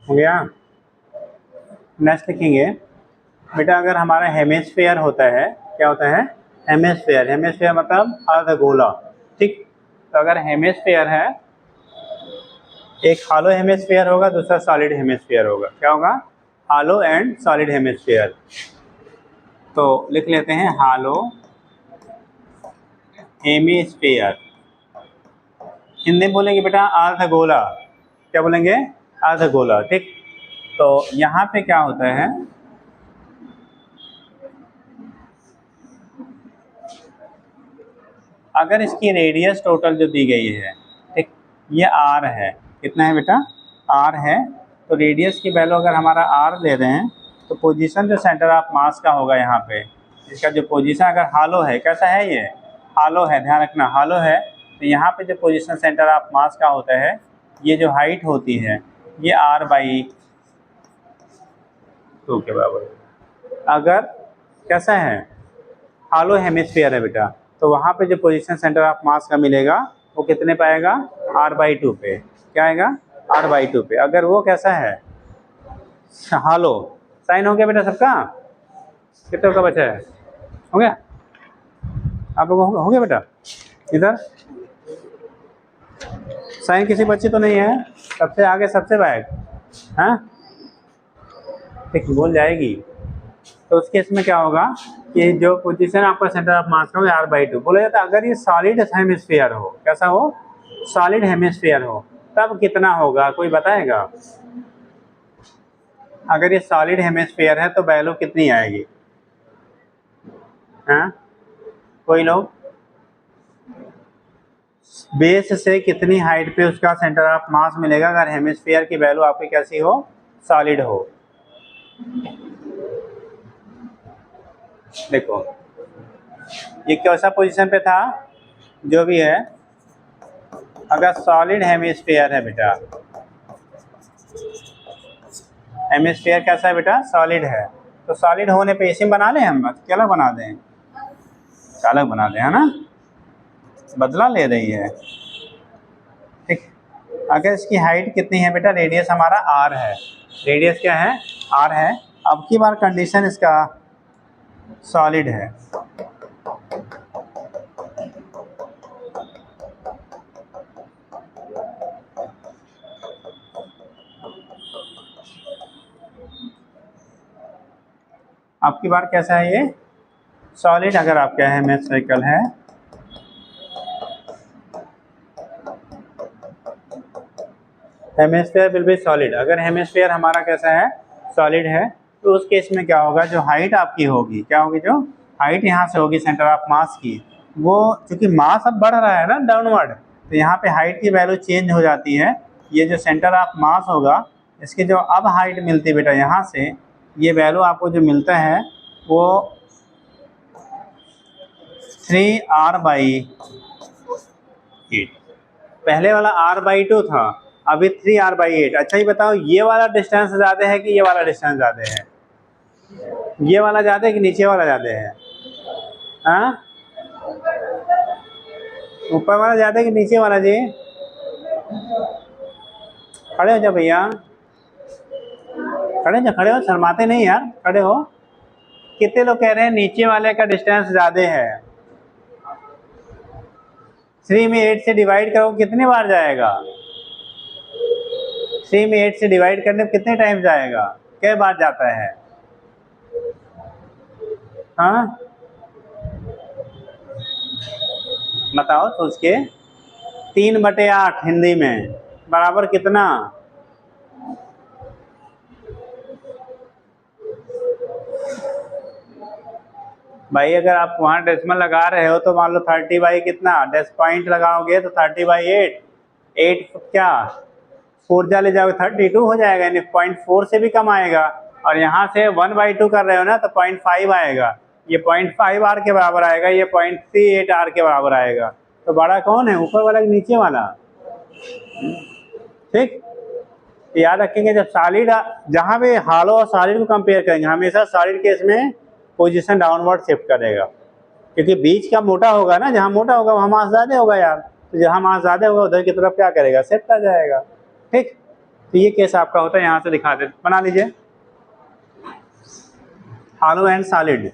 हो गया? नेक्स्ट लिखेंगे बेटा, अगर हमारा हेमिस्फीयर होता है, क्या होता है? हेमिस्फीयर। हेमिस्फीयर मतलब अर्धगोला। ठीक, तो अगर हेमिस्फीयर है, एक हालो हेमिस्फीयर होगा, दूसरा सॉलिड हेमिस्फीयर होगा। क्या होगा? हालो एंड सॉलिड हेमिस्फीयर। तो लिख लेते हैं हालो हेमिस्फीयर। हिंदी में बोलेंगे बेटा अर्धगोला। क्या बोलेंगे? अर्धगोला। ठीक, तो यहाँ पे क्या होता है, अगर इसकी रेडियस टोटल जो दी गई है, ठीक, ये आर है। कितना है बेटा? आर है। तो रेडियस की वैल्यू अगर हमारा आर ले रहे हैं, तो पोजीशन जो सेंटर ऑफ मास का होगा यहाँ पे, इसका जो पोजीशन अगर हालो है, कैसा है ये? हालो है, ध्यान रखना हालो है। तो यहाँ पे जो पोजीशन सेंटर ऑफ मास का होता है, ये जो हाइट होती है, ये r/2 के बराबर। अगर कैसा है? हालो हेमिस्फीयर है बेटा, तो वहाँ पे जो पोजीशन सेंटर ऑफ मास का मिलेगा वो कितने पे आएगा? r/2 पे। क्या आएगा? r/2 पे। अगर वो कैसा है? हालो। साइन हो गया बेटा सबका? कितने का बचा है? हो गया? आप लोगों को हो गया बेटा? इधर साइन किसी बच्चे तो नहीं है? सबसे आगे सबसे बैक, हाँ ठीक, बोल जाएगी। तो उस केस में क्या होगा कि जो पोजीशन आपका सेंटर ऑफ मास का r/2 बोला जाता है। अगर ये सॉलिड हेमिस्फीयर हो, कैसा हो? सॉलिड हेमिस्फीयर हो, तब कितना होगा, कोई बताएगा? अगर ये सॉलिड हेमिस्फीयर है तो वैल्यू कितनी आएगी? हाँ, कोई लोग? बेस से कितनी हाइट पे उसका सेंटर ऑफ मास मिलेगा अगर हेमिस्फीयर की वैल्यू आपकी कैसी हो, सॉलिड हो। देखो ये कैसा पोजीशन पे था, जो भी है, अगर सॉलिड हेमिस्फीयर है बेटा, हेमिस्फीयर कैसा है बेटा, सॉलिड है, तो सॉलिड होने पे इसी में बना लें हम, क्या अलग बना दें, अलग बना दें, है ना, बदला ले रही है। ठीक, अगर इसकी हाइट कितनी है बेटा, रेडियस हमारा आर है, रेडियस क्या है, आर है। अब की बार कंडीशन इसका सॉलिड है, अब की बार कैसा है ये, सॉलिड। अगर आपका हेमिस्फेरिकल है, हेमिस्फीयर विल बी सॉलिड। अगर हेमिस्फीयर हमारा कैसा है, सॉलिड है, तो उस केस में क्या होगा, जो हाइट आपकी होगी, क्या होगी, जो हाइट यहाँ से होगी सेंटर ऑफ मास की, वो क्योंकि मास अब बढ़ रहा है ना डाउनवर्ड, तो यहाँ पे हाइट की वैल्यू चेंज हो जाती है। ये जो सेंटर ऑफ मास होगा, इसकी जो अब हाइट मिलती है बेटा यहाँ से, ये वैल्यू आपको जो मिलता है वो 3r/8, पहले वाला r/2 था, अभी 3r/8। अच्छा ये बताओ, ये वाला डिस्टेंस ज़्यादा है कि ये वाला डिस्टेंस ज़्यादा है, ये वाला ज़्यादा है कि नीचे वाला ज़्यादा है, हाँ, ऊपर वाला ज़्यादा है कि नीचे वाला जी, खड़े हो जाओ भैया, खड़े हो, शर्माते नहीं यार, खड़े हो। कितने लोग कह रहे हैं नीचे वाले का डिस्टेंस ज़्यादा है, 3 में 8 से डिवाइड करो कितनी बार जाएगा, 3 में 8 से डिवाइड करने में कितने टाइम जाएगा, कई बार जाता है, हाँ बताओ सोच के, 3/8 हिंदी में बराबर कितना, भाई अगर आप वहाँ डेसिमल लगा रहे हो तो मान लो 30 कितना, 10 पॉइंट लगाओगे तो 30/8, 8 क्या 4 जा ले जाओगे 32 हो जाएगा, यानी 0.4 से भी कम आएगा। और यहाँ से 1/2 कर रहे हो ना, तो 0.5 आएगा, ये 0.5 आर के बराबर आएगा, ये 0.38 आर के बराबर आएगा। तो बड़ा कौन है, ऊपर वाला कि नीचे वाला, ठीक। याद रखेंगे जब सॉलिड, जहाँ भी हालो और सॉलिड को कंपेयर करेंगे, हमेशा सॉलिड केस में पोजीशन डाउनवर्ड शिफ्ट करेगा, क्योंकि बीच का मोटा होगा ना, जहाँ मोटा होगा वहाँ मास ज़्यादा होगा यार, तो जहाँ मास ज़्यादा होगा उधर की तरफ क्या करेगा, शिफ्ट आ जाएगा, ठीक। तो ये केस आपका होता है, यहाँ से दिखा दे, बना लीजिए हालो एंड सॉलिड।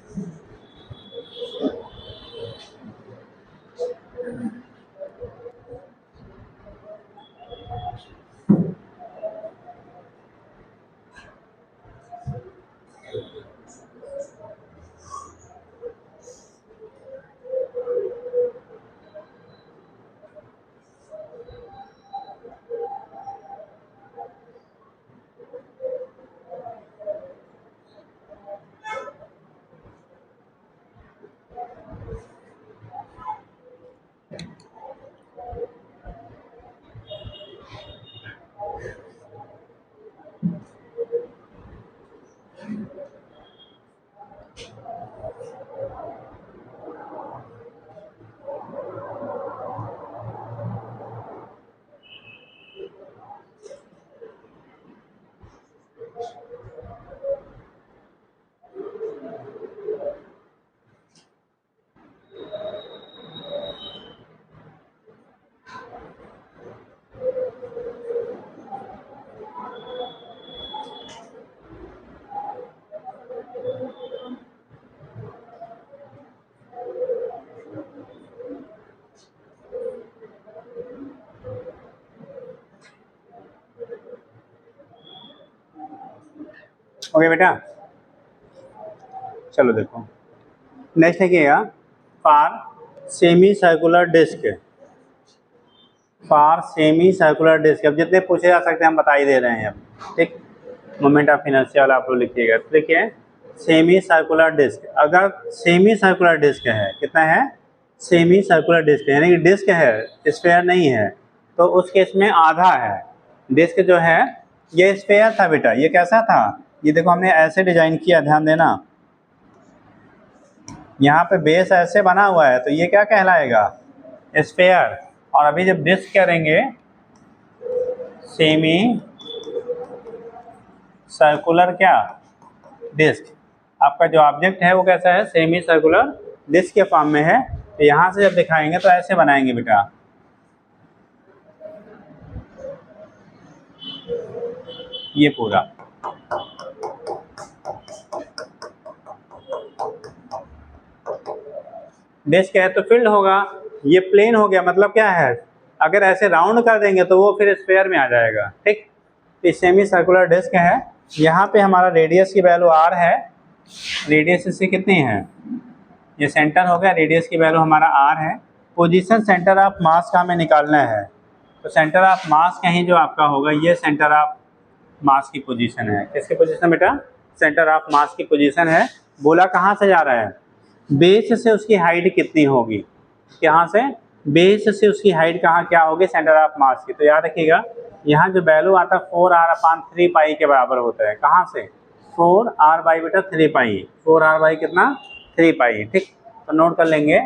ओके बेटा, चलो देखो नेक्स्ट है क्या, for semi circular disc, for semi circular disc, अब जितने पूछे जा सकते हैं हम बता ही दे रहे हैं अब, ठीक। मोमेंट ऑफ इनर्शिया वाला आप लोग लिखिएगा, देखिए सेमी सर्कुलर डिस्क, अगर सेमी सर्कुलर डिस्क है, कितना है, सेमी सर्कुलर डिस्क, यानी कि डिस्क है स्फेयर नहीं है, तो उस केस में आधा है। डिस्क जो है ये स्फेयर था बेटा, ये कैसा था, ये देखो हमने ऐसे डिजाइन किया, ध्यान देना, यहाँ पे बेस ऐसे बना हुआ है, तो ये क्या कहलाएगा, स्फेयर। और अभी जब डिस्क करेंगे सेमी सर्कुलर क्या डिस्क, आपका जो ऑब्जेक्ट है वो कैसा है, सेमी सर्कुलर डिस्क के फॉर्म में है। तो यहाँ से जब दिखाएंगे तो ऐसे बनाएंगे बेटा, ये पूरा डिस्क है तो फील्ड होगा, ये प्लेन हो गया, मतलब क्या है, अगर ऐसे राउंड कर देंगे तो वो फिर स्क्वायर में आ जाएगा, ठीक। तो सेमी सर्कुलर डिस्क है, यहाँ पे हमारा रेडियस की वैल्यू r है, रेडियस इससे कितनी है, ये सेंटर हो गया, रेडियस की वैल्यू हमारा r है। पोजीशन सेंटर ऑफ मास का हमें निकालना है, तो सेंटर ऑफ मास कहीं जो आपका होगा, ये सेंटर ऑफ मास की पोजीशन है, किसकी पोजीशन बेटा, सेंटर ऑफ मास की पोजीशन है। बोला कहाँ से जा रहा है, बेस से उसकी हाइट कितनी होगी, यहाँ से बेस से उसकी हाइट कहाँ क्या होगी, सेंटर ऑफ मास की। तो याद रखिएगा यहाँ जो वैल्यू आता है 4r/3 पाई के बराबर होता है, कहाँ से, 4r बाई बेटा 3 पाई, 4r बाई कितना 3 पाई, ठीक। तो नोट कर लेंगे,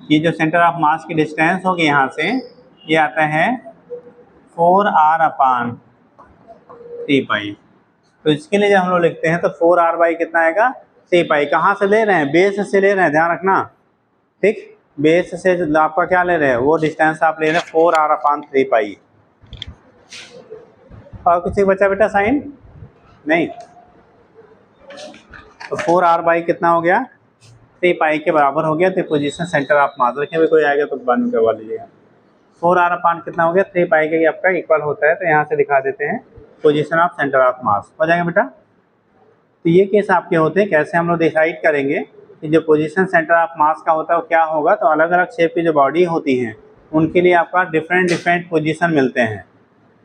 ये जो सेंटर ऑफ मास की डिस्टेंस होगी यहाँ से, ये आता है 4r/3 पाई। तो इसके लिए जब हम लोग लिखते हैं तो 4r बाई कितना आएगा 3 पाई, कहाँ से ले रहे हैं, बेस से ले रहे हैं, ध्यान रखना, ठीक। बेस से आपका क्या ले रहे हैं, वो डिस्टेंस आप ले रहे हैं 4r/3 पाई। और कुछ एक बचा बेटा साइन नहीं, तो 4r बाई कितना हो गया 3 पाई के बराबर हो गया। तो पोजीशन सेंटर ऑफ मास, देखिए भी कोई आएगा तो बंद करवा लीजिएगा, 4r/3 कितना हो गया 3 पाई के आपका इक्वल होता है। तो यहाँ से दिखा देते हैं पोजीशन ऑफ सेंटर ऑफ मास, हो जाएगा बेटा। तो ये केस आपके होते हैं, कैसे हम लोग डिसाइड करेंगे कि जो पोजीशन सेंटर ऑफ मास का होता है वो क्या होगा। तो अलग अलग शेप की जो बॉडी होती हैं उनके लिए आपका डिफरेंट पोजीशन मिलते हैं,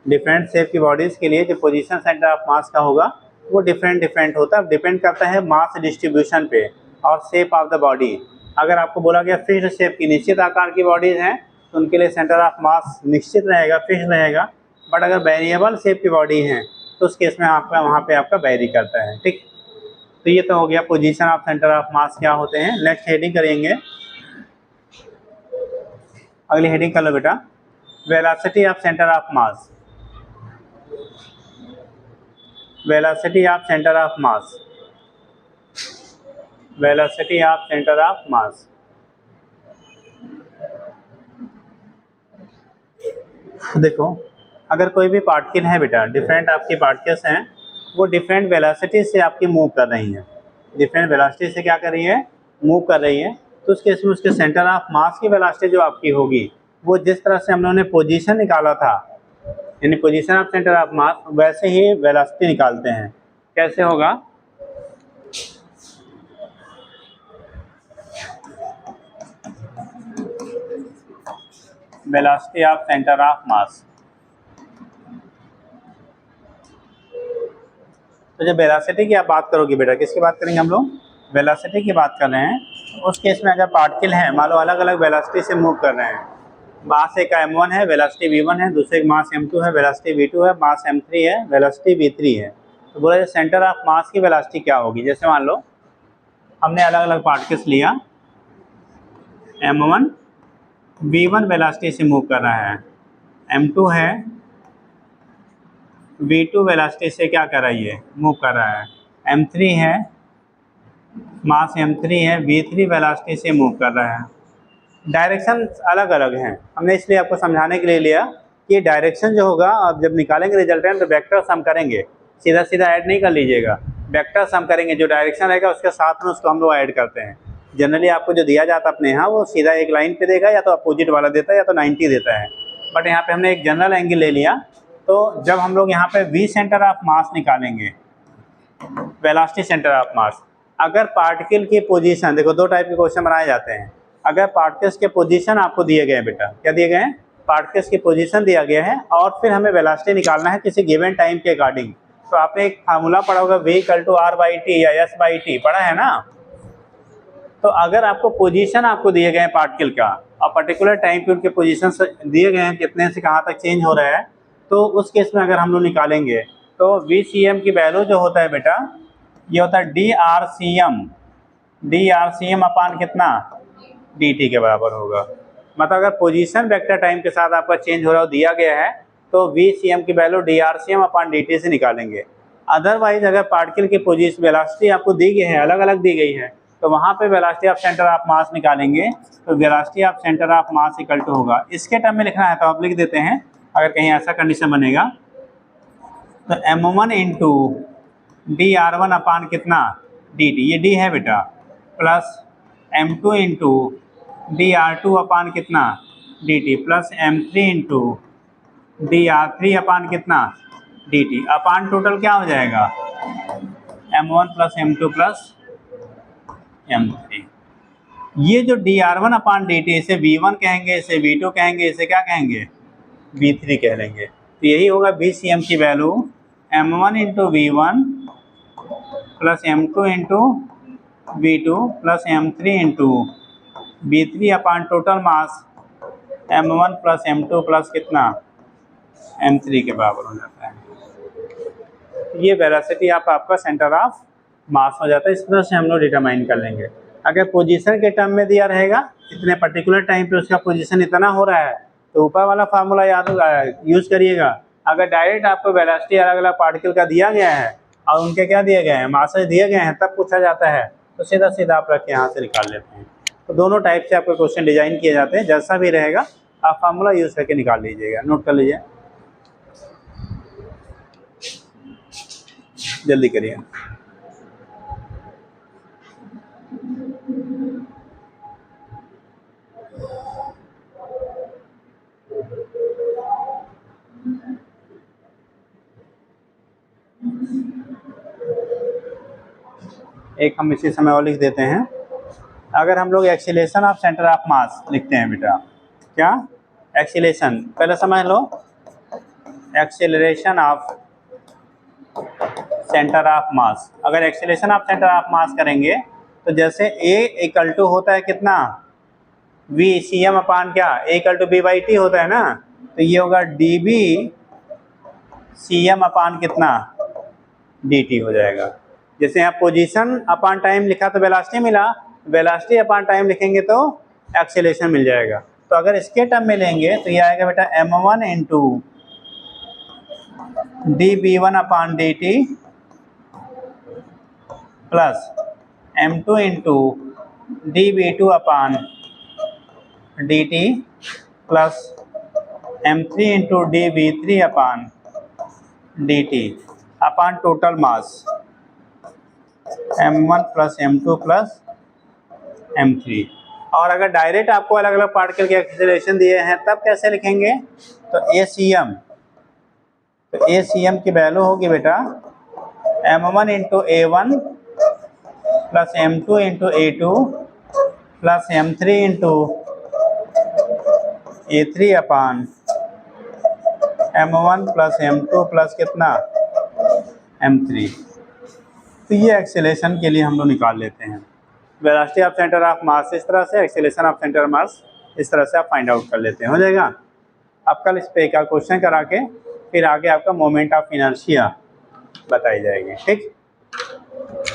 डिफरेंट शेप की बॉडीज़ के लिए जो पोजीशन सेंटर ऑफ मास का होगा वो डिफरेंट होता है, डिपेंड करता है मास डिस्ट्रीब्यूशन पे और शेप ऑफ द बॉडी। अगर आपको बोला गया फिक्स्ड शेप की निश्चित आकार की बॉडीज़ हैं तो उनके लिए सेंटर ऑफ मास निश्चित रहेगा, फिक्स रहेगा। बट अगर वेरिएबल शेप की बॉडी हैं तो उस केस में आपका वहाँ पे आपका वेरी करता है, ठीक। तो ये तो हो गया पोजीशन ऑफ सेंटर ऑफ मास क्या होते हैं। नेक्स्ट हेडिंग करेंगे, अगली हेडिंग कर लो बेटा, velocity of centre of mass, velocity of centre of mass, velocity of centre of मास। देखो अगर कोई भी पार्टिकल है बेटा, डिफरेंट आपकी पार्टिकल्स हैं, वो डिफरेंट वेलोसिटी से आपकी मूव कर रही हैं, डिफरेंट वेलोसिटी से क्या कर रही है, मूव कर रही है। तो उस केस में उसके सेंटर ऑफ मास की वेलोसिटी जो आपकी होगी वो जिस तरह से हम लोगों ने पोजीशन निकाला था, यानी पोजीशन ऑफ सेंटर ऑफ मास, वैसे ही वेलोसिटी निकालते हैं। कैसे होगा, वेलोसिटी ऑफ सेंटर ऑफ मास। तो जब वेलोसिटी की आप बात करोगे बेटा, किसकी बात करेंगे हम लोग, वेलोसिटी की बात कर रहे हैं। उस केस में अगर पार्टिकल है, मान लो अलग अलग वेलोसिटी से मूव कर रहे हैं, मास एक का m1 है, वेलोसिटी v1 है, दूसरे का मास m2 है, वेलोसिटी v2 है, मास m3 है, वेलोसिटी v3 है। तो बोला जाए सेंटर ऑफ मास की वेलोसिटी क्या होगी। जैसे मान लो हमने अलग अलग पार्टिकल्स लिया, m1 v1 वेलोसिटी से मूव कर रहा है, m2 है v2 वेलोसिटी से क्या कर रही है, मूव कर रहा है, m3 है, मास m3 है, v3 वेलोसिटी से मूव कर रहा है। डायरेक्शन अलग अलग हैं, हमने इसलिए आपको समझाने के लिए लिया कि डायरेक्शन जो होगा, अब जब निकालेंगे रिजल्टेंट तो वेक्टर सम करेंगे, सीधा सीधा ऐड नहीं कर लीजिएगा, वेक्टर सम करेंगे, जो डायरेक्शन रहेगा उसके साथ में उसको हम लोग ऐड करते हैं। जनरली आपको जो दिया जाता है अपने यहाँ वो सीधा एक लाइन पे देगा, या तो अपोजिट वाला देता है या तो 90 देता है, बट यहाँ पे हमने एक जनरल एंगल ले लिया। तो जब हम लोग यहाँ पे v सेंटर ऑफ मास निकालेंगे, वेलोसिटी सेंटर ऑफ मास, अगर पार्टिकल की पोजीशन, देखो दो टाइप के क्वेश्चन बनाए जाते हैं। अगर पार्टिकल्स के पोजीशन आपको दिए गए हैं बेटा, क्या दिए गए हैं, पार्टिकल्स की पोजीशन दिया गया है और फिर हमें वेलोसिटी निकालना है किसी गिवन टाइम के अकॉर्डिंग। तो आपने एक फार्मूला पढ़ा होगा v = r/t या s/t, पढ़ा है ना। तो अगर आपको पोजीशन आपको दिए गए हैं पार्टिकल का और पर्टिकुलर टाइम पे उनके पोजीशन दिए गए हैं कितने से कहाँ तक चेंज हो रहा है, तो उस केस में अगर हम लोग निकालेंगे तो VCM की वैल्यू जो होता है बेटा ये होता है DRCM अपान कितना DT के बराबर होगा। मतलब अगर पोजीशन वेक्टर टाइम के साथ आपका चेंज हो रहा हो दिया गया है तो VCM की वैल्यू DRCM अपान DT से निकालेंगे। अदरवाइज अगर पार्टिकल की पोजीशन वेलोसिटी आपको दी गई है, अलग अलग दी गई है, तो वहाँ पे velocity of centre of mass निकालेंगे तो velocity of centre of mass equal to होगा, इसके टर्म में लिखना है तो आप लिख देते हैं अगर कहीं ऐसा कंडीशन बनेगा तो m1 इंटू dr1 अपान कितना dt, ये d है बेटा, प्लस m2 इंटू dr2 अपान कितना dt, plus m3 into dr3 अपान कितना dt, अपान टोटल क्या हो जाएगा m1 plus m2 plus m3। ये जो dr1 अपान dt इसे v1 कहेंगे, इसे v2 कहेंगे, इसे क्या कहेंगे v3 कह लेंगे। तो यही होगा VCM की value m1 into v one plus m2 into v two plus m3 into v3 upon total mass m1 plus m2 plus कितना m3 के बराबर हो जाता है। ये वेलोसिटी आपका सेंटर ऑफ मास हो जाता है। इस तरह से हम लोग डिटरमाइन कर लेंगे। अगर पोजीशन के टर्म में दिया रहेगा इतने पर्टिकुलर टाइम पे उसका पोजीशन इतना हो रहा है तो ऊपर वाला फार्मूला याद यूज़ करिएगा। अगर डायरेक्ट आपको वेलोसिटी अलग अलग पार्टिकल का दिया गया है और उनके क्या दिए गए हैं मासेस दिए गए हैं तब पूछा जाता है तो सीधा सीधा आप रख के यहाँ से निकाल लेते हैं। तो दोनों टाइप से आपके क्वेश्चन डिजाइन किए जाते हैं, जैसा भी रहेगा आप फार्मूला यूज़ करके निकाल लीजिएगा। नोट कर लीजिए, जल्दी करिए। एक हम इसी समय और लिख देते हैं। अगर हम लोग acceleration of centre of mass लिखते हैं बेटा, क्या एक्सीलरेशन पहले समझ लो, acceleration of centre of mass. अगर acceleration of centre of mass करेंगे तो जैसे A इक्वल टू होता है कितना VCM अपान क्या A इक्वल टू B/T होता है ना, तो ये होगा dB/CM अपान कितना dt हो जाएगा। जैसे यहाँ पोजीशन अपान टाइम लिखा तो वेलोसिटी मिला, वेलोसिटी अपान टाइम लिखेंगे तो एक्सीलरेशन मिल जाएगा। तो अगर इसके टर्म में लेंगे तो ये आएगा बेटा m1 into dB1 upon dt plus m2 into dB2 upon dt plus m3 into dB3 upon dt upon total mass m1 plus m2 plus m3। और अगर डायरेक्ट आपको अलग अलग पार्टिकल के एक्सीलरेशन दिए हैं तब कैसे लिखेंगे तो ACM, तो ACM की वैल्यू होगी बेटा m1 into A1 plus m2 into A2 plus m3 into A3 अपान m1 प्लस m2 प्लस कितना m3। तो ये एक्सीलरेशन के लिए हम लोग निकाल लेते हैं। वेलोसिटी ऑफ सेंटर ऑफ मास इस तरह से, एक्सीलरेशन ऑफ सेंटर मास इस तरह से आप फाइंड आउट कर लेते हैं, हो जाएगा। अब कल इस पे एक क्वेश्चन करा के फिर आगे आपका मोमेंट ऑफ इनर्शिया बताई जाएगी, ठीक।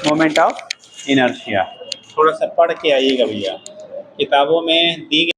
मोमेंट ऑफ इनर्शिया थोड़ा सा पढ़ के आइएगा भैया, किताबों में दी